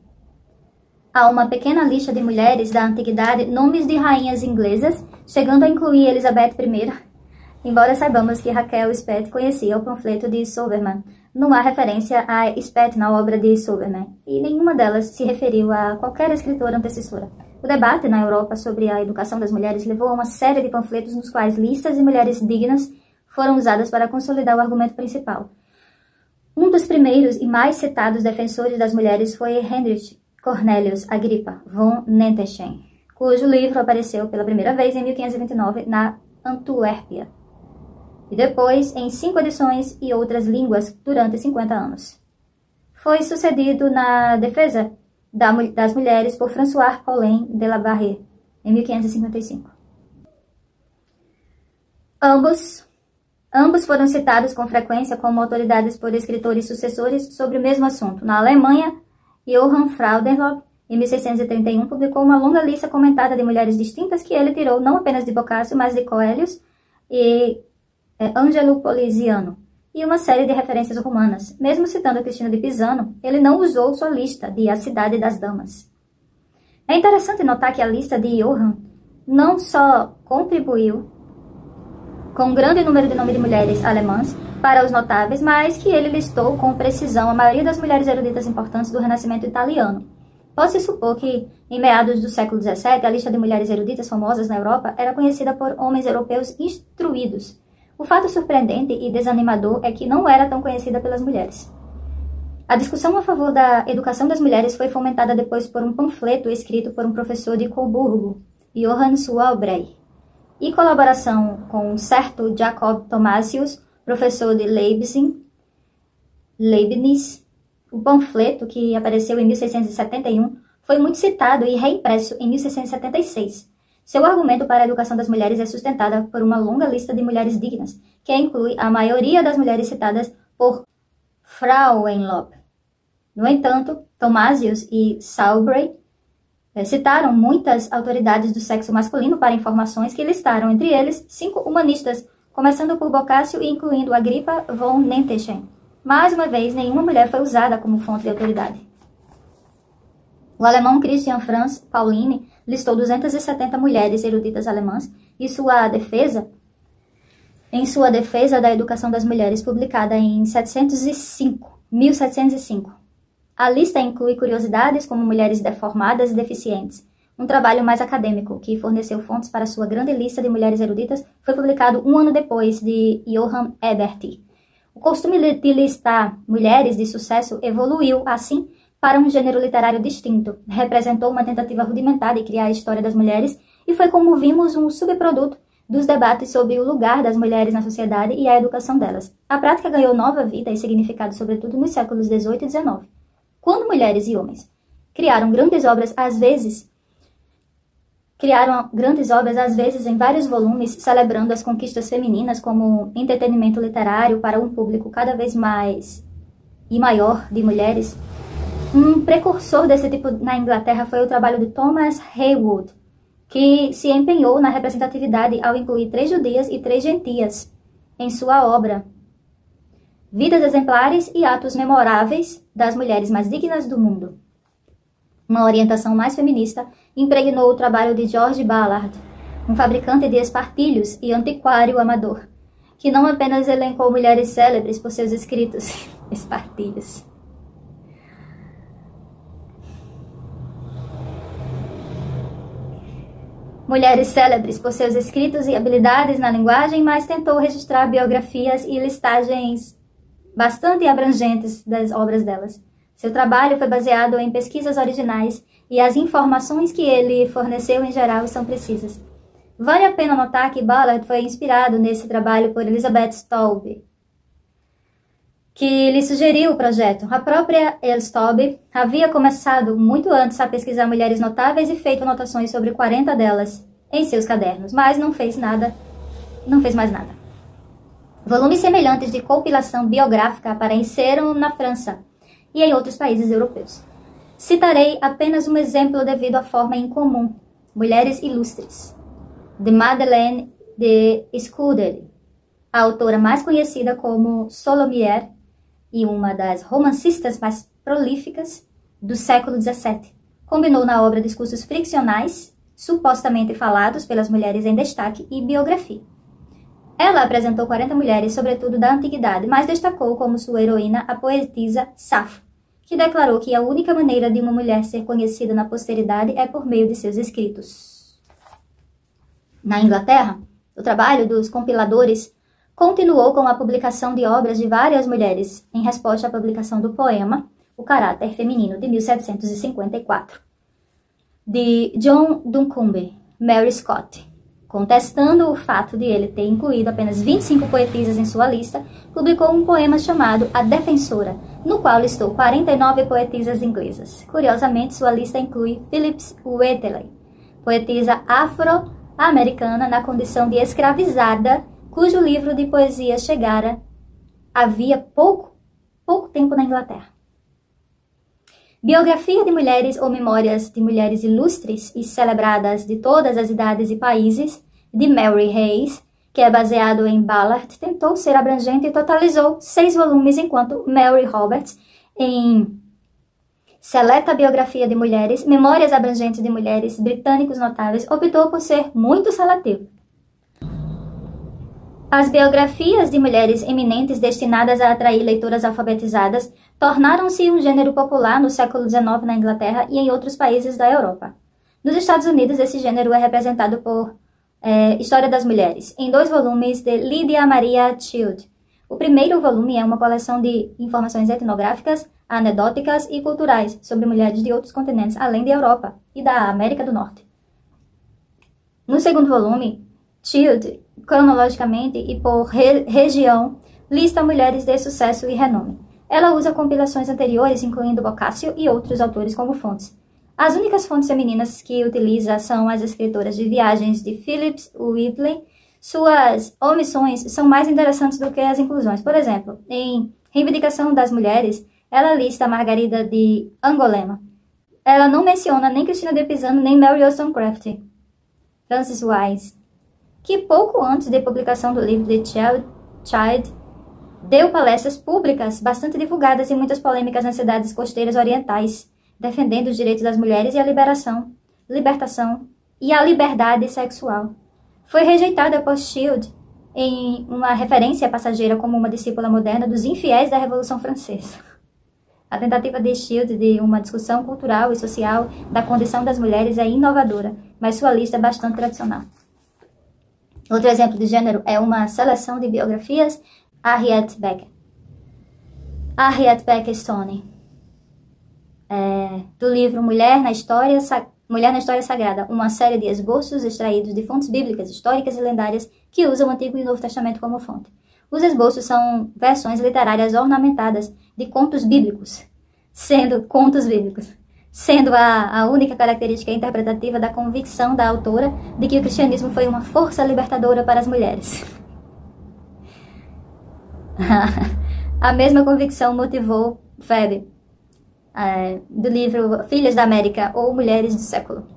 a uma pequena lista de mulheres da antiguidade nomes de rainhas inglesas, chegando a incluir Elizabeth I, embora saibamos que Raquel Speth conhecia o panfleto de Soberman. Não há referência a Speth na obra de Soberman, e nenhuma delas se referiu a qualquer escritora antecessora. O debate na Europa sobre a educação das mulheres levou a uma série de panfletos nos quais listas de mulheres dignas foram usadas para consolidar o argumento principal. Um dos primeiros e mais citados defensores das mulheres foi Heinrich Cornelius Agrippa von Nenteschen, cujo livro apareceu pela primeira vez em 1529 na Antuérpia, e depois em 5 edições e outras línguas durante 50 anos. Foi sucedido na defesa das mulheres por François Paulin de la Barre, em 1555. Ambos foram citados com frequência como autoridades por escritores sucessores sobre o mesmo assunto. Na Alemanha, Johann Fraudenloh, em 1631, publicou uma longa lista comentada de mulheres distintas que ele tirou não apenas de Boccaccio, mas de Coelius e Angelo Poliziano, e uma série de referências romanas. Mesmo citando Cristina de Pisano, ele não usou sua lista de A Cidade das Damas. É interessante notar que a lista de Johann não só contribuiu com um grande número de nomes de mulheres alemãs para os notáveis, mas que ele listou com precisão a maioria das mulheres eruditas importantes do Renascimento italiano. Pode-se supor que, em meados do século XVII, a lista de mulheres eruditas famosas na Europa era conhecida por homens europeus instruídos. O fato surpreendente e desanimador é que não era tão conhecida pelas mulheres. A discussão a favor da educação das mulheres foi fomentada depois por um panfleto escrito por um professor de Coburgo, Johann Swalbrey, e colaboração com um certo Jacob Thomasius, professor de Leibniz. O panfleto, que apareceu em 1671, foi muito citado e reimpresso em 1676. Seu argumento para a educação das mulheres é sustentado por uma longa lista de mulheres dignas, que inclui a maioria das mulheres citadas por Frauenloh. No entanto, Thomasius e Swalbrey Citaram muitas autoridades do sexo masculino para informações que listaram, entre eles, 5 humanistas, começando por Boccaccio e incluindo Agrippa von Nenteschen. Mais uma vez, nenhuma mulher foi usada como fonte de autoridade. O alemão Christian Franz Pauline listou 270 mulheres eruditas alemãs em sua defesa da educação das mulheres, publicada em 1705. A lista inclui curiosidades como mulheres deformadas e deficientes. Um trabalho mais acadêmico, que forneceu fontes para sua grande lista de mulheres eruditas, foi publicado 1 ano depois, de Johann Ebert. O costume de listar mulheres de sucesso evoluiu, assim, para um gênero literário distinto. Representou uma tentativa rudimentar de criar a história das mulheres e foi, como vimos, um subproduto dos debates sobre o lugar das mulheres na sociedade e a educação delas. A prática ganhou nova vida e significado, sobretudo, nos séculos XVIII e XIX. Quando mulheres e homens criaram grandes obras, às vezes em vários volumes, celebrando as conquistas femininas como entretenimento literário para um público cada vez mais e maior de mulheres. Um precursor desse tipo na Inglaterra foi o trabalho de Thomas Heywood, que se empenhou na representatividade ao incluir 3 judias e 3 gentias em sua obra Vidas Exemplares e Atos Memoráveis das Mulheres Mais Dignas do Mundo. Uma orientação mais feminista impregnou o trabalho de George Ballard, um fabricante de espartilhos e antiquário amador, que não apenas elencou mulheres célebres por seus escritos espartilhos. Mulheres célebres por seus escritos e habilidades na linguagem, mas tentou registrar biografias e listagens bastante abrangentes das obras delas. Seu trabalho foi baseado em pesquisas originais e as informações que ele forneceu em geral são precisas. Vale a pena notar que Ballard foi inspirado nesse trabalho por Elizabeth Staub, que lhe sugeriu o projeto. A própria Staub havia começado muito antes a pesquisar mulheres notáveis e feito anotações sobre 40 delas em seus cadernos, mas não fez mais nada. Volumes semelhantes de compilação biográfica apareceram na França e em outros países europeus. Citarei apenas um exemplo devido à forma incomum: Mulheres Ilustres, de Madeleine de Scudéry, a autora mais conhecida como Solomierre e uma das romancistas mais prolíficas do século XVII. Combinou na obra discursos friccionais, supostamente falados pelas mulheres em destaque, e biografia. Ela apresentou 40 mulheres, sobretudo da antiguidade, mas destacou como sua heroína a poetisa Safo, que declarou que a única maneira de uma mulher ser conhecida na posteridade é por meio de seus escritos. Na Inglaterra, o trabalho dos compiladores continuou com a publicação de obras de várias mulheres, em resposta à publicação do poema O Caráter Feminino, de 1754, de John Duncombe, Mary Scott. Contestando o fato de ele ter incluído apenas 25 poetisas em sua lista, publicou um poema chamado A Defensora, no qual listou 49 poetisas inglesas. Curiosamente, sua lista inclui Phillis Wheatley, poetisa afro-americana na condição de escravizada, cujo livro de poesia chegara havia pouco tempo na Inglaterra. Biografia de mulheres ou memórias de mulheres ilustres e celebradas de todas as idades e países, de Mary Hayes, que é baseado em Ballard, tentou ser abrangente e totalizou 6 volumes, enquanto Mary Roberts, em Seleta Biografia de Mulheres, Memórias Abrangentes de Mulheres Britânicos Notáveis, optou por ser muito seletivo. As biografias de mulheres eminentes destinadas a atrair leitoras alfabetizadas tornaram-se um gênero popular no século XIX na Inglaterra e em outros países da Europa. Nos Estados Unidos, esse gênero é representado por História das Mulheres, em 2 volumes de Lydia Maria Child. O primeiro volume é uma coleção de informações etnográficas, anedóticas e culturais sobre mulheres de outros continentes, além da Europa e da América do Norte. No segundo volume, Child, cronologicamente e por região, lista mulheres de sucesso e renome. Ela usa compilações anteriores, incluindo Boccaccio e outros autores como fontes. As únicas fontes femininas que utiliza são as escritoras de viagens de Phillis Wheatley. Suas omissões são mais interessantes do que as inclusões. Por exemplo, em Reivindicação das Mulheres, ela lista Margarida de Angulema, ela não menciona nem Cristina de Pizano nem Mary Wollstonecraft. Frances Wise, que pouco antes da publicação do livro The Child, deu palestras públicas bastante divulgadas e muitas polêmicas nas cidades costeiras orientais, defendendo os direitos das mulheres e a libertação e a liberdade sexual. Foi rejeitada por Shield em uma referência passageira como uma discípula moderna dos infiéis da Revolução Francesa. A tentativa de Shield de uma discussão cultural e social da condição das mulheres é inovadora, mas sua lista é bastante tradicional. Outro exemplo de gênero é uma seleção de biografias Harriet Beecher Stowe, do livro Mulher na História Sagrada, uma série de esboços extraídos de fontes bíblicas, históricas e lendárias que usam o Antigo e o Novo Testamento como fonte. Os esboços são versões literárias ornamentadas de contos bíblicos, sendo a única característica interpretativa da convicção da autora de que o cristianismo foi uma força libertadora para as mulheres. A mesma convicção motivou Phoebe, do livro Filhas da América ou Mulheres do Século.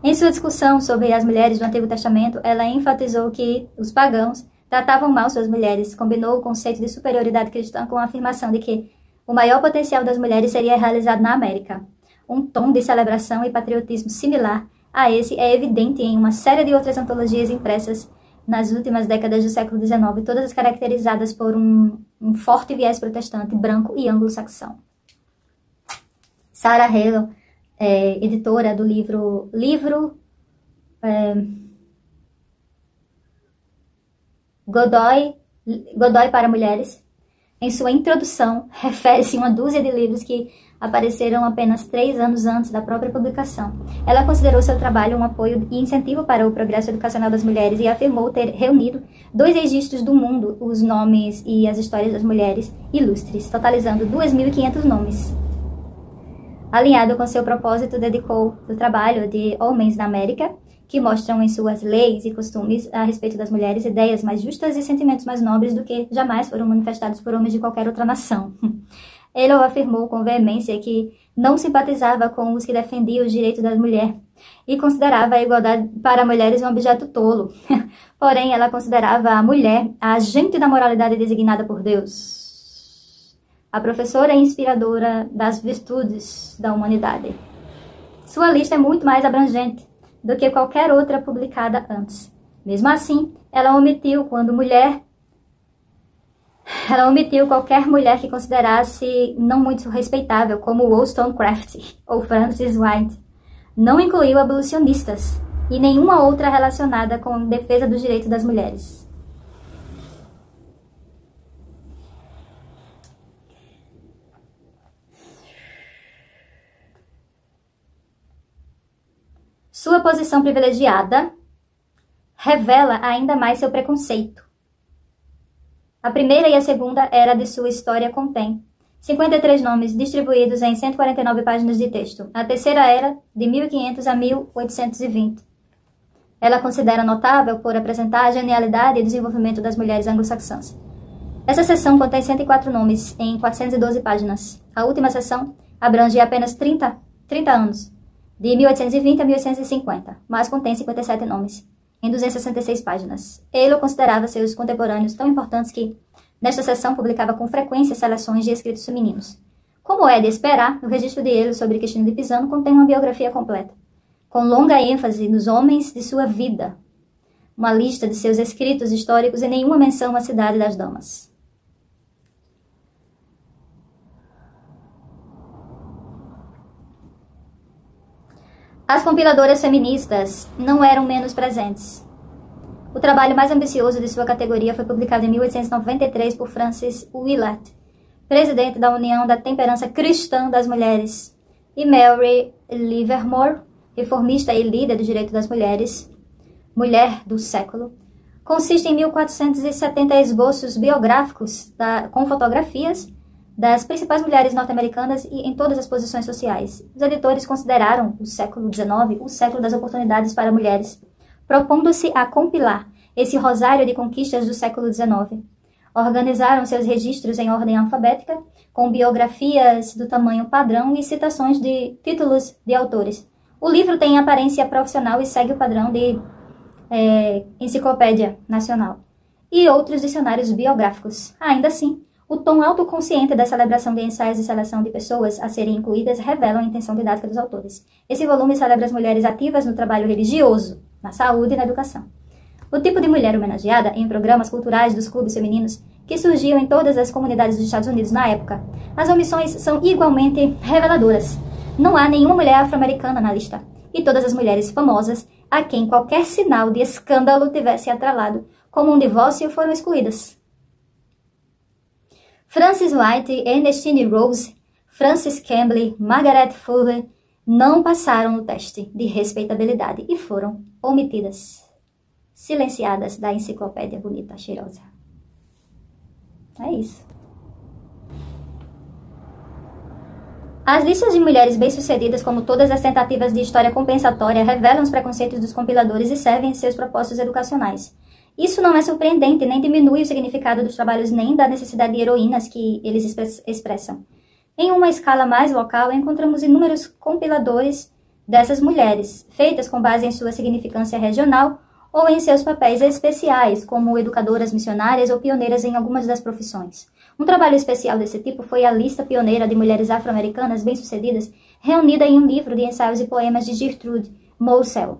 Em sua discussão sobre as mulheres do Antigo Testamento, ela enfatizou que os pagãos tratavam mal suas mulheres, combinou o conceito de superioridade cristã com a afirmação de que o maior potencial das mulheres seria realizado na América. Um tom de celebração e patriotismo similar a esse é evidente em uma série de outras antologias impressas nas últimas décadas do século XIX, todas caracterizadas por um forte viés protestante, branco e anglo-saxão. Sarah Hale, editora do livro Godoy para Mulheres, em sua introdução, refere-se a uma dúzia de livros que apareceram apenas 3 anos antes da própria publicação. Ela considerou seu trabalho um apoio e incentivo para o progresso educacional das mulheres e afirmou ter reunido 2 registros do mundo, os nomes e as histórias das mulheres ilustres, totalizando 2.500 nomes. Alinhado com seu propósito, dedicou o trabalho de Homens na América, que mostram em suas leis e costumes a respeito das mulheres ideias mais justas e sentimentos mais nobres do que jamais foram manifestados por homens de qualquer outra nação. Ele afirmou com veemência que não simpatizava com os que defendiam os direitos da mulher e considerava a igualdade para mulheres um objeto tolo. Porém, ela considerava a mulher a agente da moralidade designada por Deus, a professora e inspiradora das virtudes da humanidade. Sua lista é muito mais abrangente do que qualquer outra publicada antes. Mesmo assim, ela omitiu qualquer mulher que considerasse não muito respeitável, como Wollstonecraft ou Frances White. Não incluiu abolicionistas e nenhuma outra relacionada com defesa dos direitos das mulheres. Sua posição privilegiada revela ainda mais seu preconceito. A primeira e a segunda era de sua história contém 53 nomes distribuídos em 149 páginas de texto. A terceira era de 1500 a 1820. Ela considera notável por apresentar a genialidade e desenvolvimento das mulheres anglo-saxãs. Essa seção contém 104 nomes em 412 páginas. A última seção abrange apenas 30 anos, de 1820 a 1850, mas contém 57 nomes em 266 páginas. Ele considerava seus contemporâneos tão importantes que, nesta seção, publicava com frequência seleções de escritos femininos. Como é de esperar, o registro de ele sobre Cristina de Pizano contém uma biografia completa, com longa ênfase nos homens de sua vida, uma lista de seus escritos históricos e nenhuma menção à cidade das damas. As compiladoras feministas não eram menos presentes. O trabalho mais ambicioso de sua categoria foi publicado em 1893 por Frances Willett, presidente da União da Temperança Cristã das Mulheres, e Mary Livermore, reformista e líder do direito das mulheres, mulher do século. Consiste em 1470 esboços biográficos com fotografias das principais mulheres norte-americanas e em todas as posições sociais. Os editores consideraram o século XIX o século das oportunidades para mulheres, propondo-se a compilar esse rosário de conquistas do século XIX. Organizaram seus registros em ordem alfabética, com biografias do tamanho padrão e citações de títulos de autores. O livro tem aparência profissional e segue o padrão de Enciclopédia Nacional e outros dicionários biográficos. Ainda assim, o tom autoconsciente da celebração de ensaios e seleção de pessoas a serem incluídas revelam a intenção didática dos autores. Esse volume celebra as mulheres ativas no trabalho religioso, na saúde e na educação. O tipo de mulher homenageada em programas culturais dos clubes femininos que surgiam em todas as comunidades dos Estados Unidos na época. As omissões são igualmente reveladoras. Não há nenhuma mulher afro-americana na lista, e todas as mulheres famosas a quem qualquer sinal de escândalo tivesse atrelado, como um divórcio, foram excluídas. Frances White, Ernestine Rose, Frances Campbell, Margaret Fuller não passaram no teste de respeitabilidade e foram omitidas, silenciadas da enciclopédia bonita, cheirosa. É isso. As listas de mulheres bem-sucedidas, como todas as tentativas de história compensatória, revelam os preconceitos dos compiladores e servem seus propósitos educacionais. Isso não é surpreendente, nem diminui o significado dos trabalhos, nem da necessidade de heroínas que eles expressam. Em uma escala mais local, encontramos inúmeros compiladores dessas mulheres, feitas com base em sua significância regional ou em seus papéis especiais, como educadoras missionárias ou pioneiras em algumas das profissões. Um trabalho especial desse tipo foi a lista pioneira de mulheres afro-americanas bem-sucedidas, reunida em um livro de ensaios e poemas de Gertrude Moselle.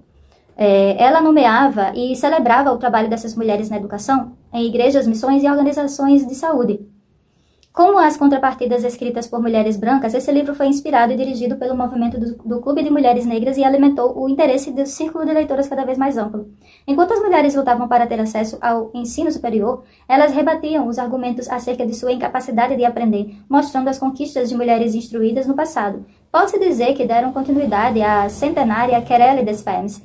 Ela nomeava e celebrava o trabalho dessas mulheres na educação, em igrejas, missões e organizações de saúde. Como as contrapartidas escritas por mulheres brancas, esse livro foi inspirado e dirigido pelo movimento do Clube de Mulheres Negras e alimentou o interesse do círculo de leitoras cada vez mais amplo. Enquanto as mulheres lutavam para ter acesso ao ensino superior, elas rebatiam os argumentos acerca de sua incapacidade de aprender, mostrando as conquistas de mulheres instruídas no passado. Pode-se dizer que deram continuidade à centenária Querelle des Femmes,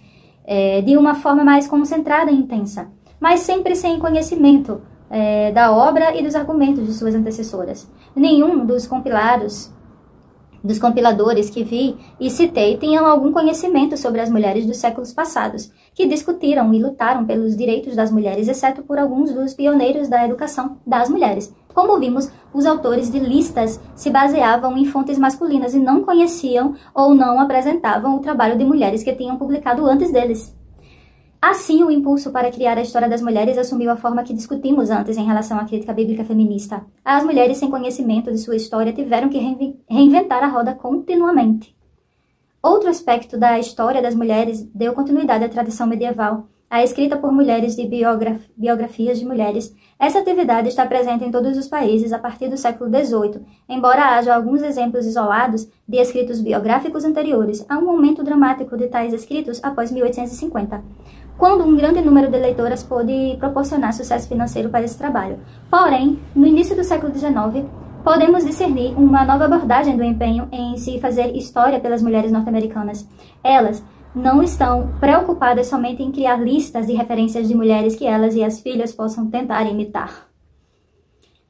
de uma forma mais concentrada e intensa, mas sempre sem conhecimento da obra e dos argumentos de suas antecessoras. Nenhum dos compiladores que vi e citei tinham algum conhecimento sobre as mulheres dos séculos passados, que discutiram e lutaram pelos direitos das mulheres, exceto por alguns dos pioneiros da educação das mulheres. Como vimos, os autores de listas se baseavam em fontes masculinas e não conheciam ou não apresentavam o trabalho de mulheres que tinham publicado antes deles. Assim, o impulso para criar a história das mulheres assumiu a forma que discutimos antes em relação à crítica bíblica feminista. As mulheres sem conhecimento de sua história tiveram que reinventar a roda continuamente. Outro aspecto da história das mulheres deu continuidade à tradição medieval, a escrita por mulheres de biografias de mulheres. Essa atividade está presente em todos os países a partir do século XVIII, embora haja alguns exemplos isolados de escritos biográficos anteriores. Há um aumento dramático de tais escritos após 1850. Quando um grande número de leitoras pôde proporcionar sucesso financeiro para esse trabalho. Porém, no início do século XIX, podemos discernir uma nova abordagem do empenho em se fazer história pelas mulheres norte-americanas. Elas não estão preocupadas somente em criar listas de referências de mulheres que elas e as filhas possam tentar imitar.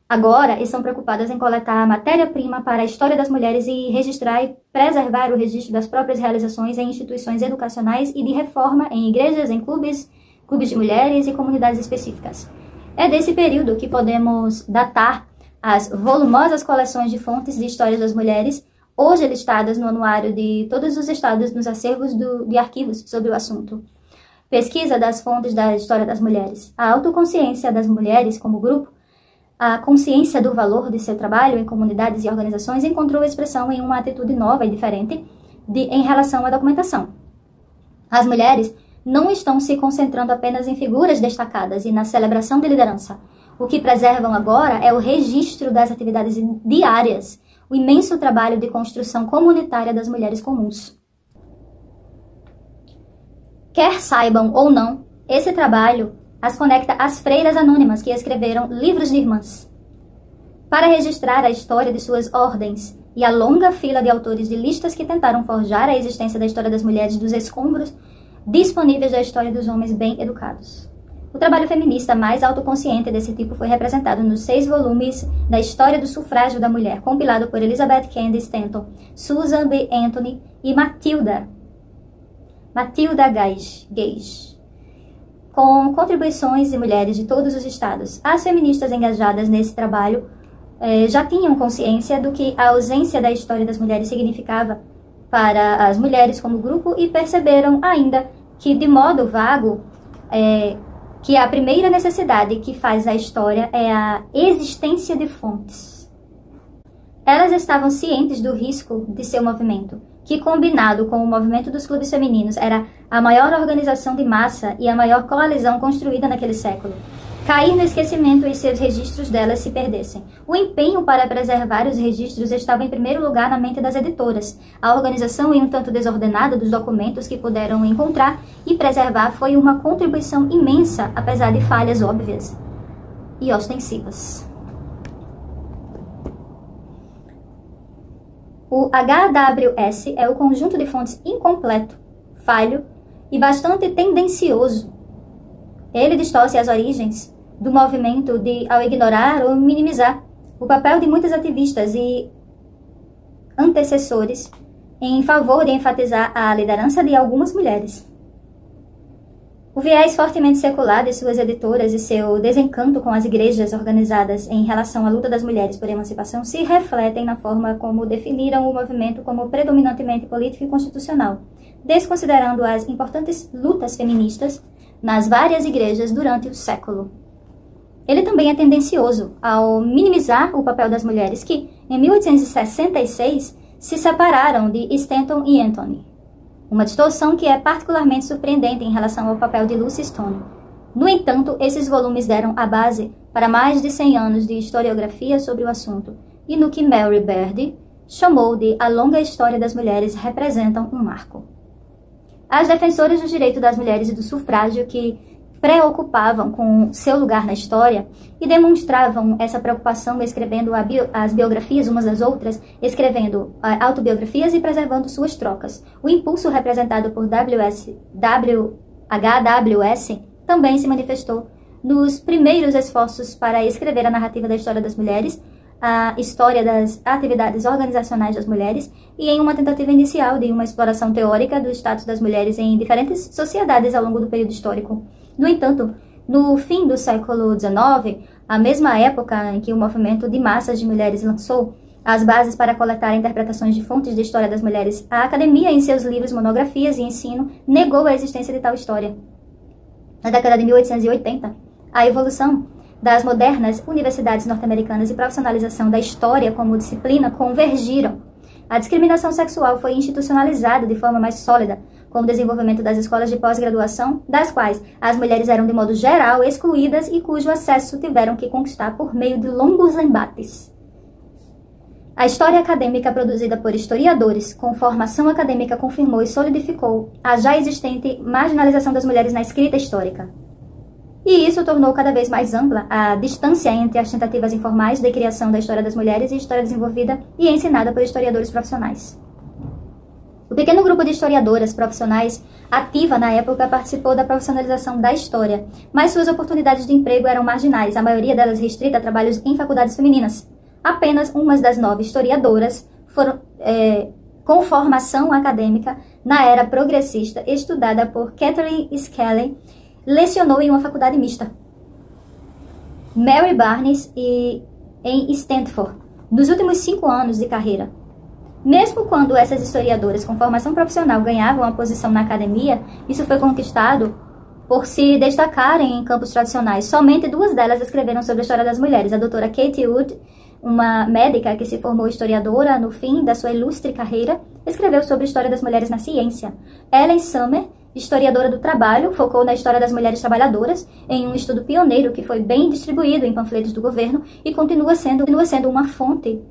Agora, estão preocupadas em coletar a matéria-prima para a história das mulheres e registrar e preservar o registro das próprias realizações em instituições educacionais e de reforma em igrejas, em clubes de mulheres e comunidades específicas. É desse período que podemos datar as volumosas coleções de fontes de histórias das mulheres, hoje listadas no anuário de todos os estados nos acervos de arquivos sobre o assunto. Pesquisa das fontes da história das mulheres. A autoconsciência das mulheres como grupo, a consciência do valor de seu trabalho em comunidades e organizações encontrou expressão em uma atitude nova e diferente em relação à documentação. As mulheres não estão se concentrando apenas em figuras destacadas e na celebração de liderança. O que preservam agora é o registro das atividades diárias, o imenso trabalho de construção comunitária das mulheres comuns. Quer saibam ou não, esse trabalho as conecta às freiras anônimas que escreveram livros de irmãs. Para registrar a história de suas ordens e a longa fila de autores de listas que tentaram forjar a existência da história das mulheres dos escombros disponíveis da história dos homens bem educados. O trabalho feminista mais autoconsciente desse tipo foi representado nos 6 volumes da História do Sufrágio da Mulher, compilado por Elizabeth Cady Stanton, Susan B. Anthony e Matilda Gage. com contribuições de mulheres de todos os estados. As feministas engajadas nesse trabalho já tinham consciência do que a ausência da história das mulheres significava para as mulheres como grupo e perceberam ainda que, de modo vago, que a primeira necessidade que faz a história é a existência de fontes. Elas estavam cientes do risco de seu movimento, que, combinado com o movimento dos clubes femininos, era a maior organização de massa e a maior coalizão construída naquele século. Cair no esquecimento e seus registros delas se perdessem. O empenho para preservar os registros estava em primeiro lugar na mente das editoras. A organização e um tanto desordenada dos documentos que puderam encontrar e preservar foi uma contribuição imensa, apesar de falhas óbvias e ostensivas. O HWS é o conjunto de fontes incompleto, falho e bastante tendencioso. Ele distorce as origens do movimento ao ignorar ou minimizar o papel de muitas ativistas e antecessores em favor de enfatizar a liderança de algumas mulheres. O viés fortemente secular de suas editoras e seu desencanto com as igrejas organizadas em relação à luta das mulheres por emancipação se refletem na forma como definiram o movimento como predominantemente político e constitucional, desconsiderando as importantes lutas feministas nas várias igrejas durante o século. Ele também é tendencioso ao minimizar o papel das mulheres que, em 1866, se separaram de Stanton e Anthony. Uma distorção que é particularmente surpreendente em relação ao papel de Lucy Stone. No entanto, esses volumes deram a base para mais de 100 anos de historiografia sobre o assunto, e no que Mary Beard chamou de a longa história das mulheres representam um marco. As defensoras do direito das mulheres e do sufrágio que preocupavam com seu lugar na história e demonstravam essa preocupação escrevendo as biografias umas das outras, escrevendo autobiografias e preservando suas trocas. O impulso representado por HWS também se manifestou nos primeiros esforços para escrever a narrativa da história das mulheres, a história das atividades organizacionais das mulheres e em uma tentativa inicial de uma exploração teórica do status das mulheres em diferentes sociedades ao longo do período histórico. No entanto, no fim do século XIX, a mesma época em que o movimento de massas de mulheres lançou as bases para coletar interpretações de fontes de história das mulheres, a academia, em seus livros, monografias e ensino, negou a existência de tal história. Na década de 1880, a evolução das modernas universidades norte-americanas e profissionalização da história como disciplina convergiram. A discriminação sexual foi institucionalizada de forma mais sólida, com o desenvolvimento das escolas de pós-graduação, das quais as mulheres eram de modo geral excluídas e cujo acesso tiveram que conquistar por meio de longos embates. A história acadêmica produzida por historiadores com formação acadêmica confirmou e solidificou a já existente marginalização das mulheres na escrita histórica. E isso tornou cada vez mais ampla a distância entre as tentativas informais de criação da história das mulheres e história desenvolvida e ensinada por historiadores profissionais. O pequeno grupo de historiadoras profissionais ativa na época participou da profissionalização da história, mas suas oportunidades de emprego eram marginais, a maioria delas restrita a trabalhos em faculdades femininas. Apenas umas das 9 historiadoras foram com formação acadêmica na era progressista, estudada por Catherine Skelly, lecionou em uma faculdade mista. Mary Barnes em Stanford, nos últimos 5 anos de carreira. Mesmo quando essas historiadoras com formação profissional ganhavam uma posição na academia, isso foi conquistado por se destacarem em campos tradicionais. Somente 2 delas escreveram sobre a história das mulheres. A doutora Katie Wood, uma médica que se formou historiadora no fim da sua ilustre carreira, escreveu sobre a história das mulheres na ciência. Ellen Summer, historiadora do trabalho, focou na história das mulheres trabalhadoras em um estudo pioneiro que foi bem distribuído em panfletos do governo e continua sendo uma fonte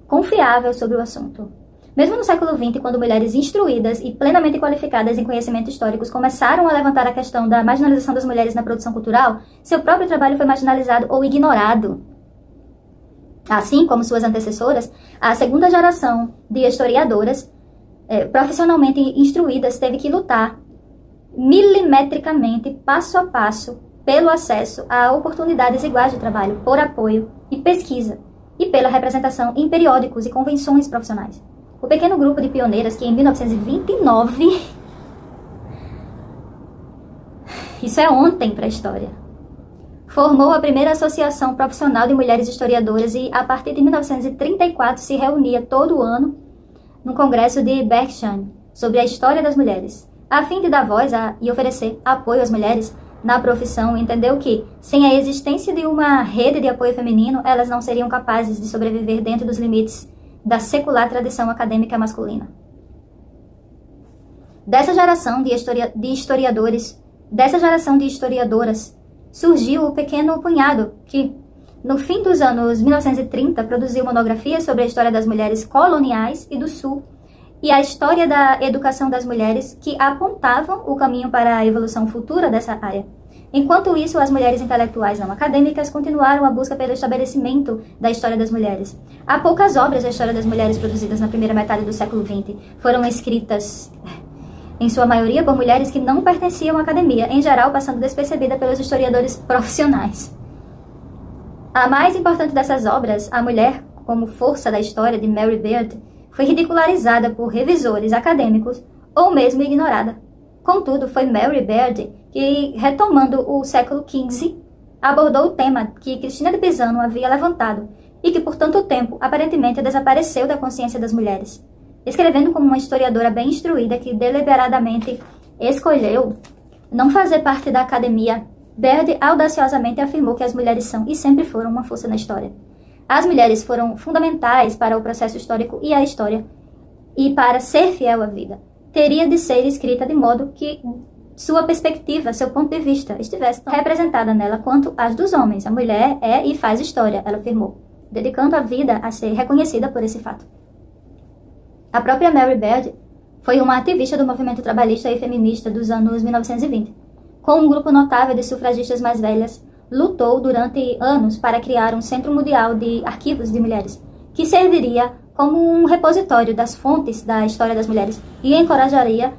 confiável sobre o assunto. Mesmo no século XX, quando mulheres instruídas e plenamente qualificadas em conhecimentos históricos começaram a levantar a questão da marginalização das mulheres na produção cultural, seu próprio trabalho foi marginalizado ou ignorado. Assim como suas antecessoras, a segunda geração de historiadoras profissionalmente instruídas teve que lutar milimetricamente, passo a passo, pelo acesso a oportunidades iguais de trabalho, por apoio e pesquisa, e pela representação em periódicos e convenções profissionais. O pequeno grupo de pioneiras que em 1929 Isso é ontem para a história. Formou a primeira associação profissional de mulheres historiadoras e, a partir de 1934, se reunia todo ano no Congresso de Berkshire sobre a história das mulheres. A fim de dar voz e oferecer apoio às mulheres na profissão, entendeu que, sem a existência de uma rede de apoio feminino, elas não seriam capazes de sobreviver dentro dos limites da secular tradição acadêmica masculina. Dessa geração de historiadoras, surgiu o pequeno punhado que, no fim dos anos 1930, produziu monografias sobre a história das mulheres coloniais e do Sul e a história da educação das mulheres que apontavam o caminho para a evolução futura dessa área. Enquanto isso, as mulheres intelectuais não acadêmicas continuaram a busca pelo estabelecimento da história das mulheres. Há poucas obras da história das mulheres produzidas na primeira metade do século XX. Foram escritas, em sua maioria, por mulheres que não pertenciam à academia, em geral passando despercebida pelos historiadores profissionais. A mais importante dessas obras, A Mulher como Força da História, de Mary Beard, foi ridicularizada por revisores acadêmicos ou mesmo ignorada. Contudo, foi Mary Beard que, retomando o século XV, abordou o tema que Cristina de Pisano havia levantado e que por tanto tempo aparentemente desapareceu da consciência das mulheres. Escrevendo como uma historiadora bem instruída que deliberadamente escolheu não fazer parte da academia, Beard audaciosamente afirmou que as mulheres são e sempre foram uma força na história. As mulheres foram fundamentais para o processo histórico e a história, e para ser fiel à vida, teria de ser escrita de modo que sua perspectiva, seu ponto de vista, estivesse tão representada nela quanto as dos homens. A mulher é e faz história, ela afirmou, dedicando a vida a ser reconhecida por esse fato. A própria Mary Beard foi uma ativista do movimento trabalhista e feminista dos anos 1920. Com um grupo notável de sufragistas mais velhas, lutou durante anos para criar um Centro Mundial de Arquivos de Mulheres, que serviria como um repositório das fontes da história das mulheres e encorajaria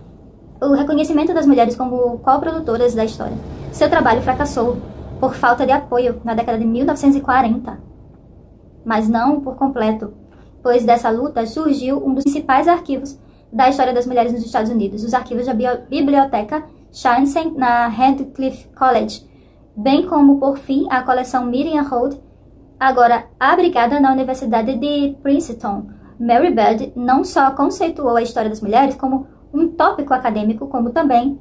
o reconhecimento das mulheres como coprodutoras da história. Seu trabalho fracassou por falta de apoio na década de 1940, mas não por completo, pois dessa luta surgiu um dos principais arquivos da história das mulheres nos Estados Unidos, os arquivos da Biblioteca Shainsen na Radcliffe College, bem como, por fim, a coleção Miriam Hold, agora abrigada na Universidade de Princeton. Mary Beard não só conceituou a história das mulheres como um tópico acadêmico, como também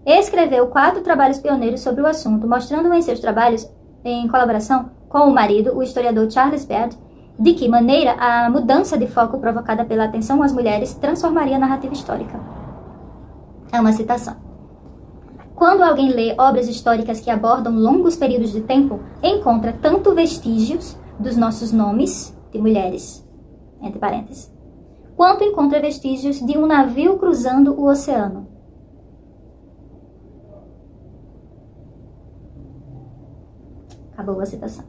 escreveu 4 trabalhos pioneiros sobre o assunto, mostrando em seus trabalhos, em colaboração com o marido, o historiador Charles Beard, de que maneira a mudança de foco provocada pela atenção às mulheres transformaria a narrativa histórica. É uma citação. Quando alguém lê obras históricas que abordam longos períodos de tempo, encontra tanto vestígios dos nossos nomes de mulheres, entre parênteses, quanto encontra vestígios de um navio cruzando o oceano. Acabou a citação.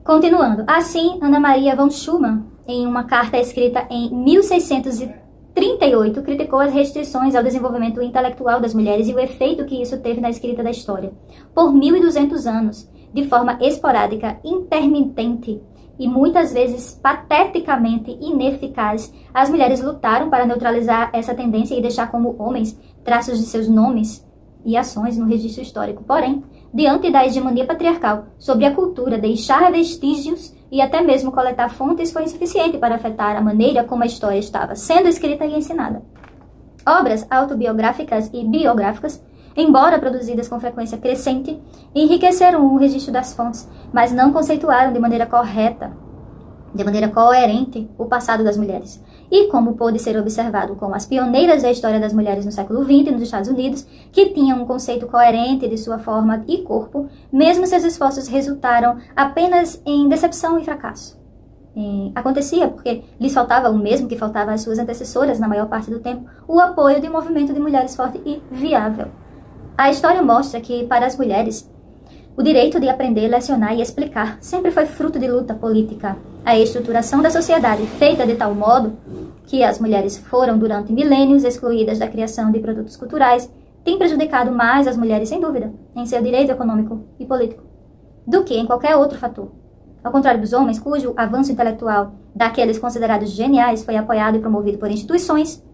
Continuando. Assim, Ana Maria von Schumann, em uma carta escrita em 1638, criticou as restrições ao desenvolvimento intelectual das mulheres e o efeito que isso teve na escrita da história. Por 1.200 anos, de forma esporádica, intermitente e muitas vezes pateticamente ineficaz, as mulheres lutaram para neutralizar essa tendência e deixar como homens traços de seus nomes e ações no registro histórico. Porém, diante da hegemonia patriarcal sobre a cultura, deixar vestígios e até mesmo coletar fontes foi insuficiente para afetar a maneira como a história estava sendo escrita e ensinada. Obras autobiográficas e biográficas, embora produzidas com frequência crescente, enriqueceram o registro das fontes, mas não conceituaram de maneira correta, de maneira coerente, o passado das mulheres. E como pôde ser observado com as pioneiras da história das mulheres no século XX nos Estados Unidos, que tinham um conceito coerente de sua forma e corpo, mesmo seus esforços resultaram apenas em decepção e fracasso. Acontecia porque lhes faltava o mesmo que faltava às suas antecessoras na maior parte do tempo, o apoio de um movimento de mulheres forte e viável. A história mostra que, para as mulheres, o direito de aprender, lecionar e explicar sempre foi fruto de luta política. A estruturação da sociedade, feita de tal modo que as mulheres foram durante milênios excluídas da criação de produtos culturais, tem prejudicado mais as mulheres, sem dúvida, em seu direito econômico e político, do que em qualquer outro fator. Ao contrário dos homens, cujo avanço intelectual daqueles considerados geniais foi apoiado e promovido por instituições,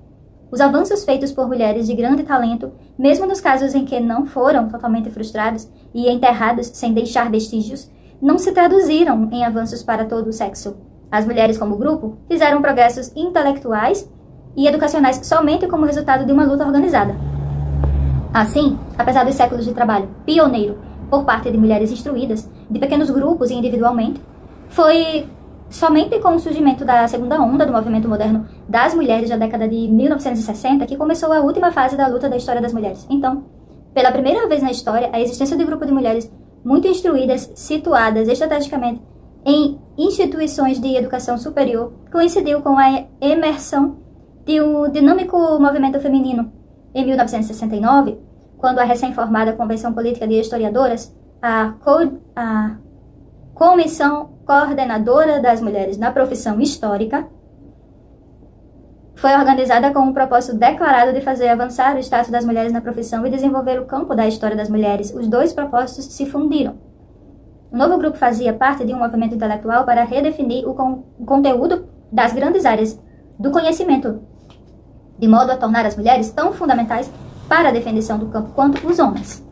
os avanços feitos por mulheres de grande talento, mesmo nos casos em que não foram totalmente frustrados e enterrados sem deixar vestígios, não se traduziram em avanços para todo o sexo. As mulheres, como grupo, fizeram progressos intelectuais e educacionais somente como resultado de uma luta organizada. Assim, apesar dos séculos de trabalho pioneiro por parte de mulheres instruídas, de pequenos grupos e individualmente, foi somente com o surgimento da segunda onda do movimento moderno das mulheres da década de 1960 que começou a última fase da luta da história das mulheres. Então, pela primeira vez na história, a existência de um grupo de mulheres muito instruídas, situadas estrategicamente em instituições de educação superior, coincidiu com a emersão de um dinâmico movimento feminino. Em 1969, quando a recém-formada Convenção Política de Historiadoras, a Comissão Coordenadora das Mulheres na Profissão Histórica, foi organizada com um propósito declarado de fazer avançar o status das mulheres na profissão e desenvolver o campo da história das mulheres. Os dois propósitos se fundiram. O novo grupo fazia parte de um movimento intelectual para redefinir o conteúdo das grandes áreas do conhecimento, de modo a tornar as mulheres tão fundamentais para a definição do campo quanto os homens.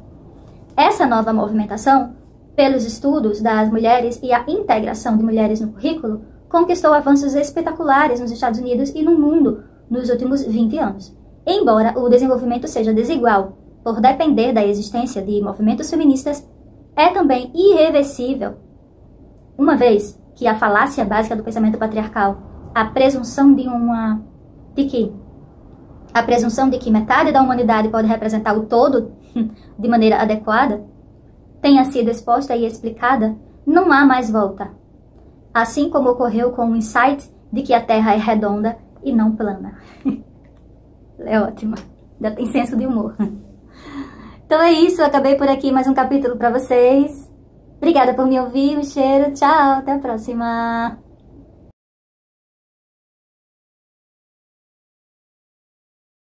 Essa nova movimentação, pelos estudos das mulheres e a integração de mulheres no currículo, conquistou avanços espetaculares nos Estados Unidos e no mundo nos últimos 20 anos. Embora o desenvolvimento seja desigual por depender da existência de movimentos feministas, é também irreversível, uma vez que a falácia básica do pensamento patriarcal, a presunção de que metade da humanidade pode representar o todo de maneira adequada, tenha sido exposta e explicada, não há mais volta. Assim como ocorreu com o insight de que a Terra é redonda e não plana. É ótima. Já tem senso de humor. Então é isso, acabei por aqui mais um capítulo para vocês. Obrigada por me ouvir, um cheiro, tchau, até a próxima.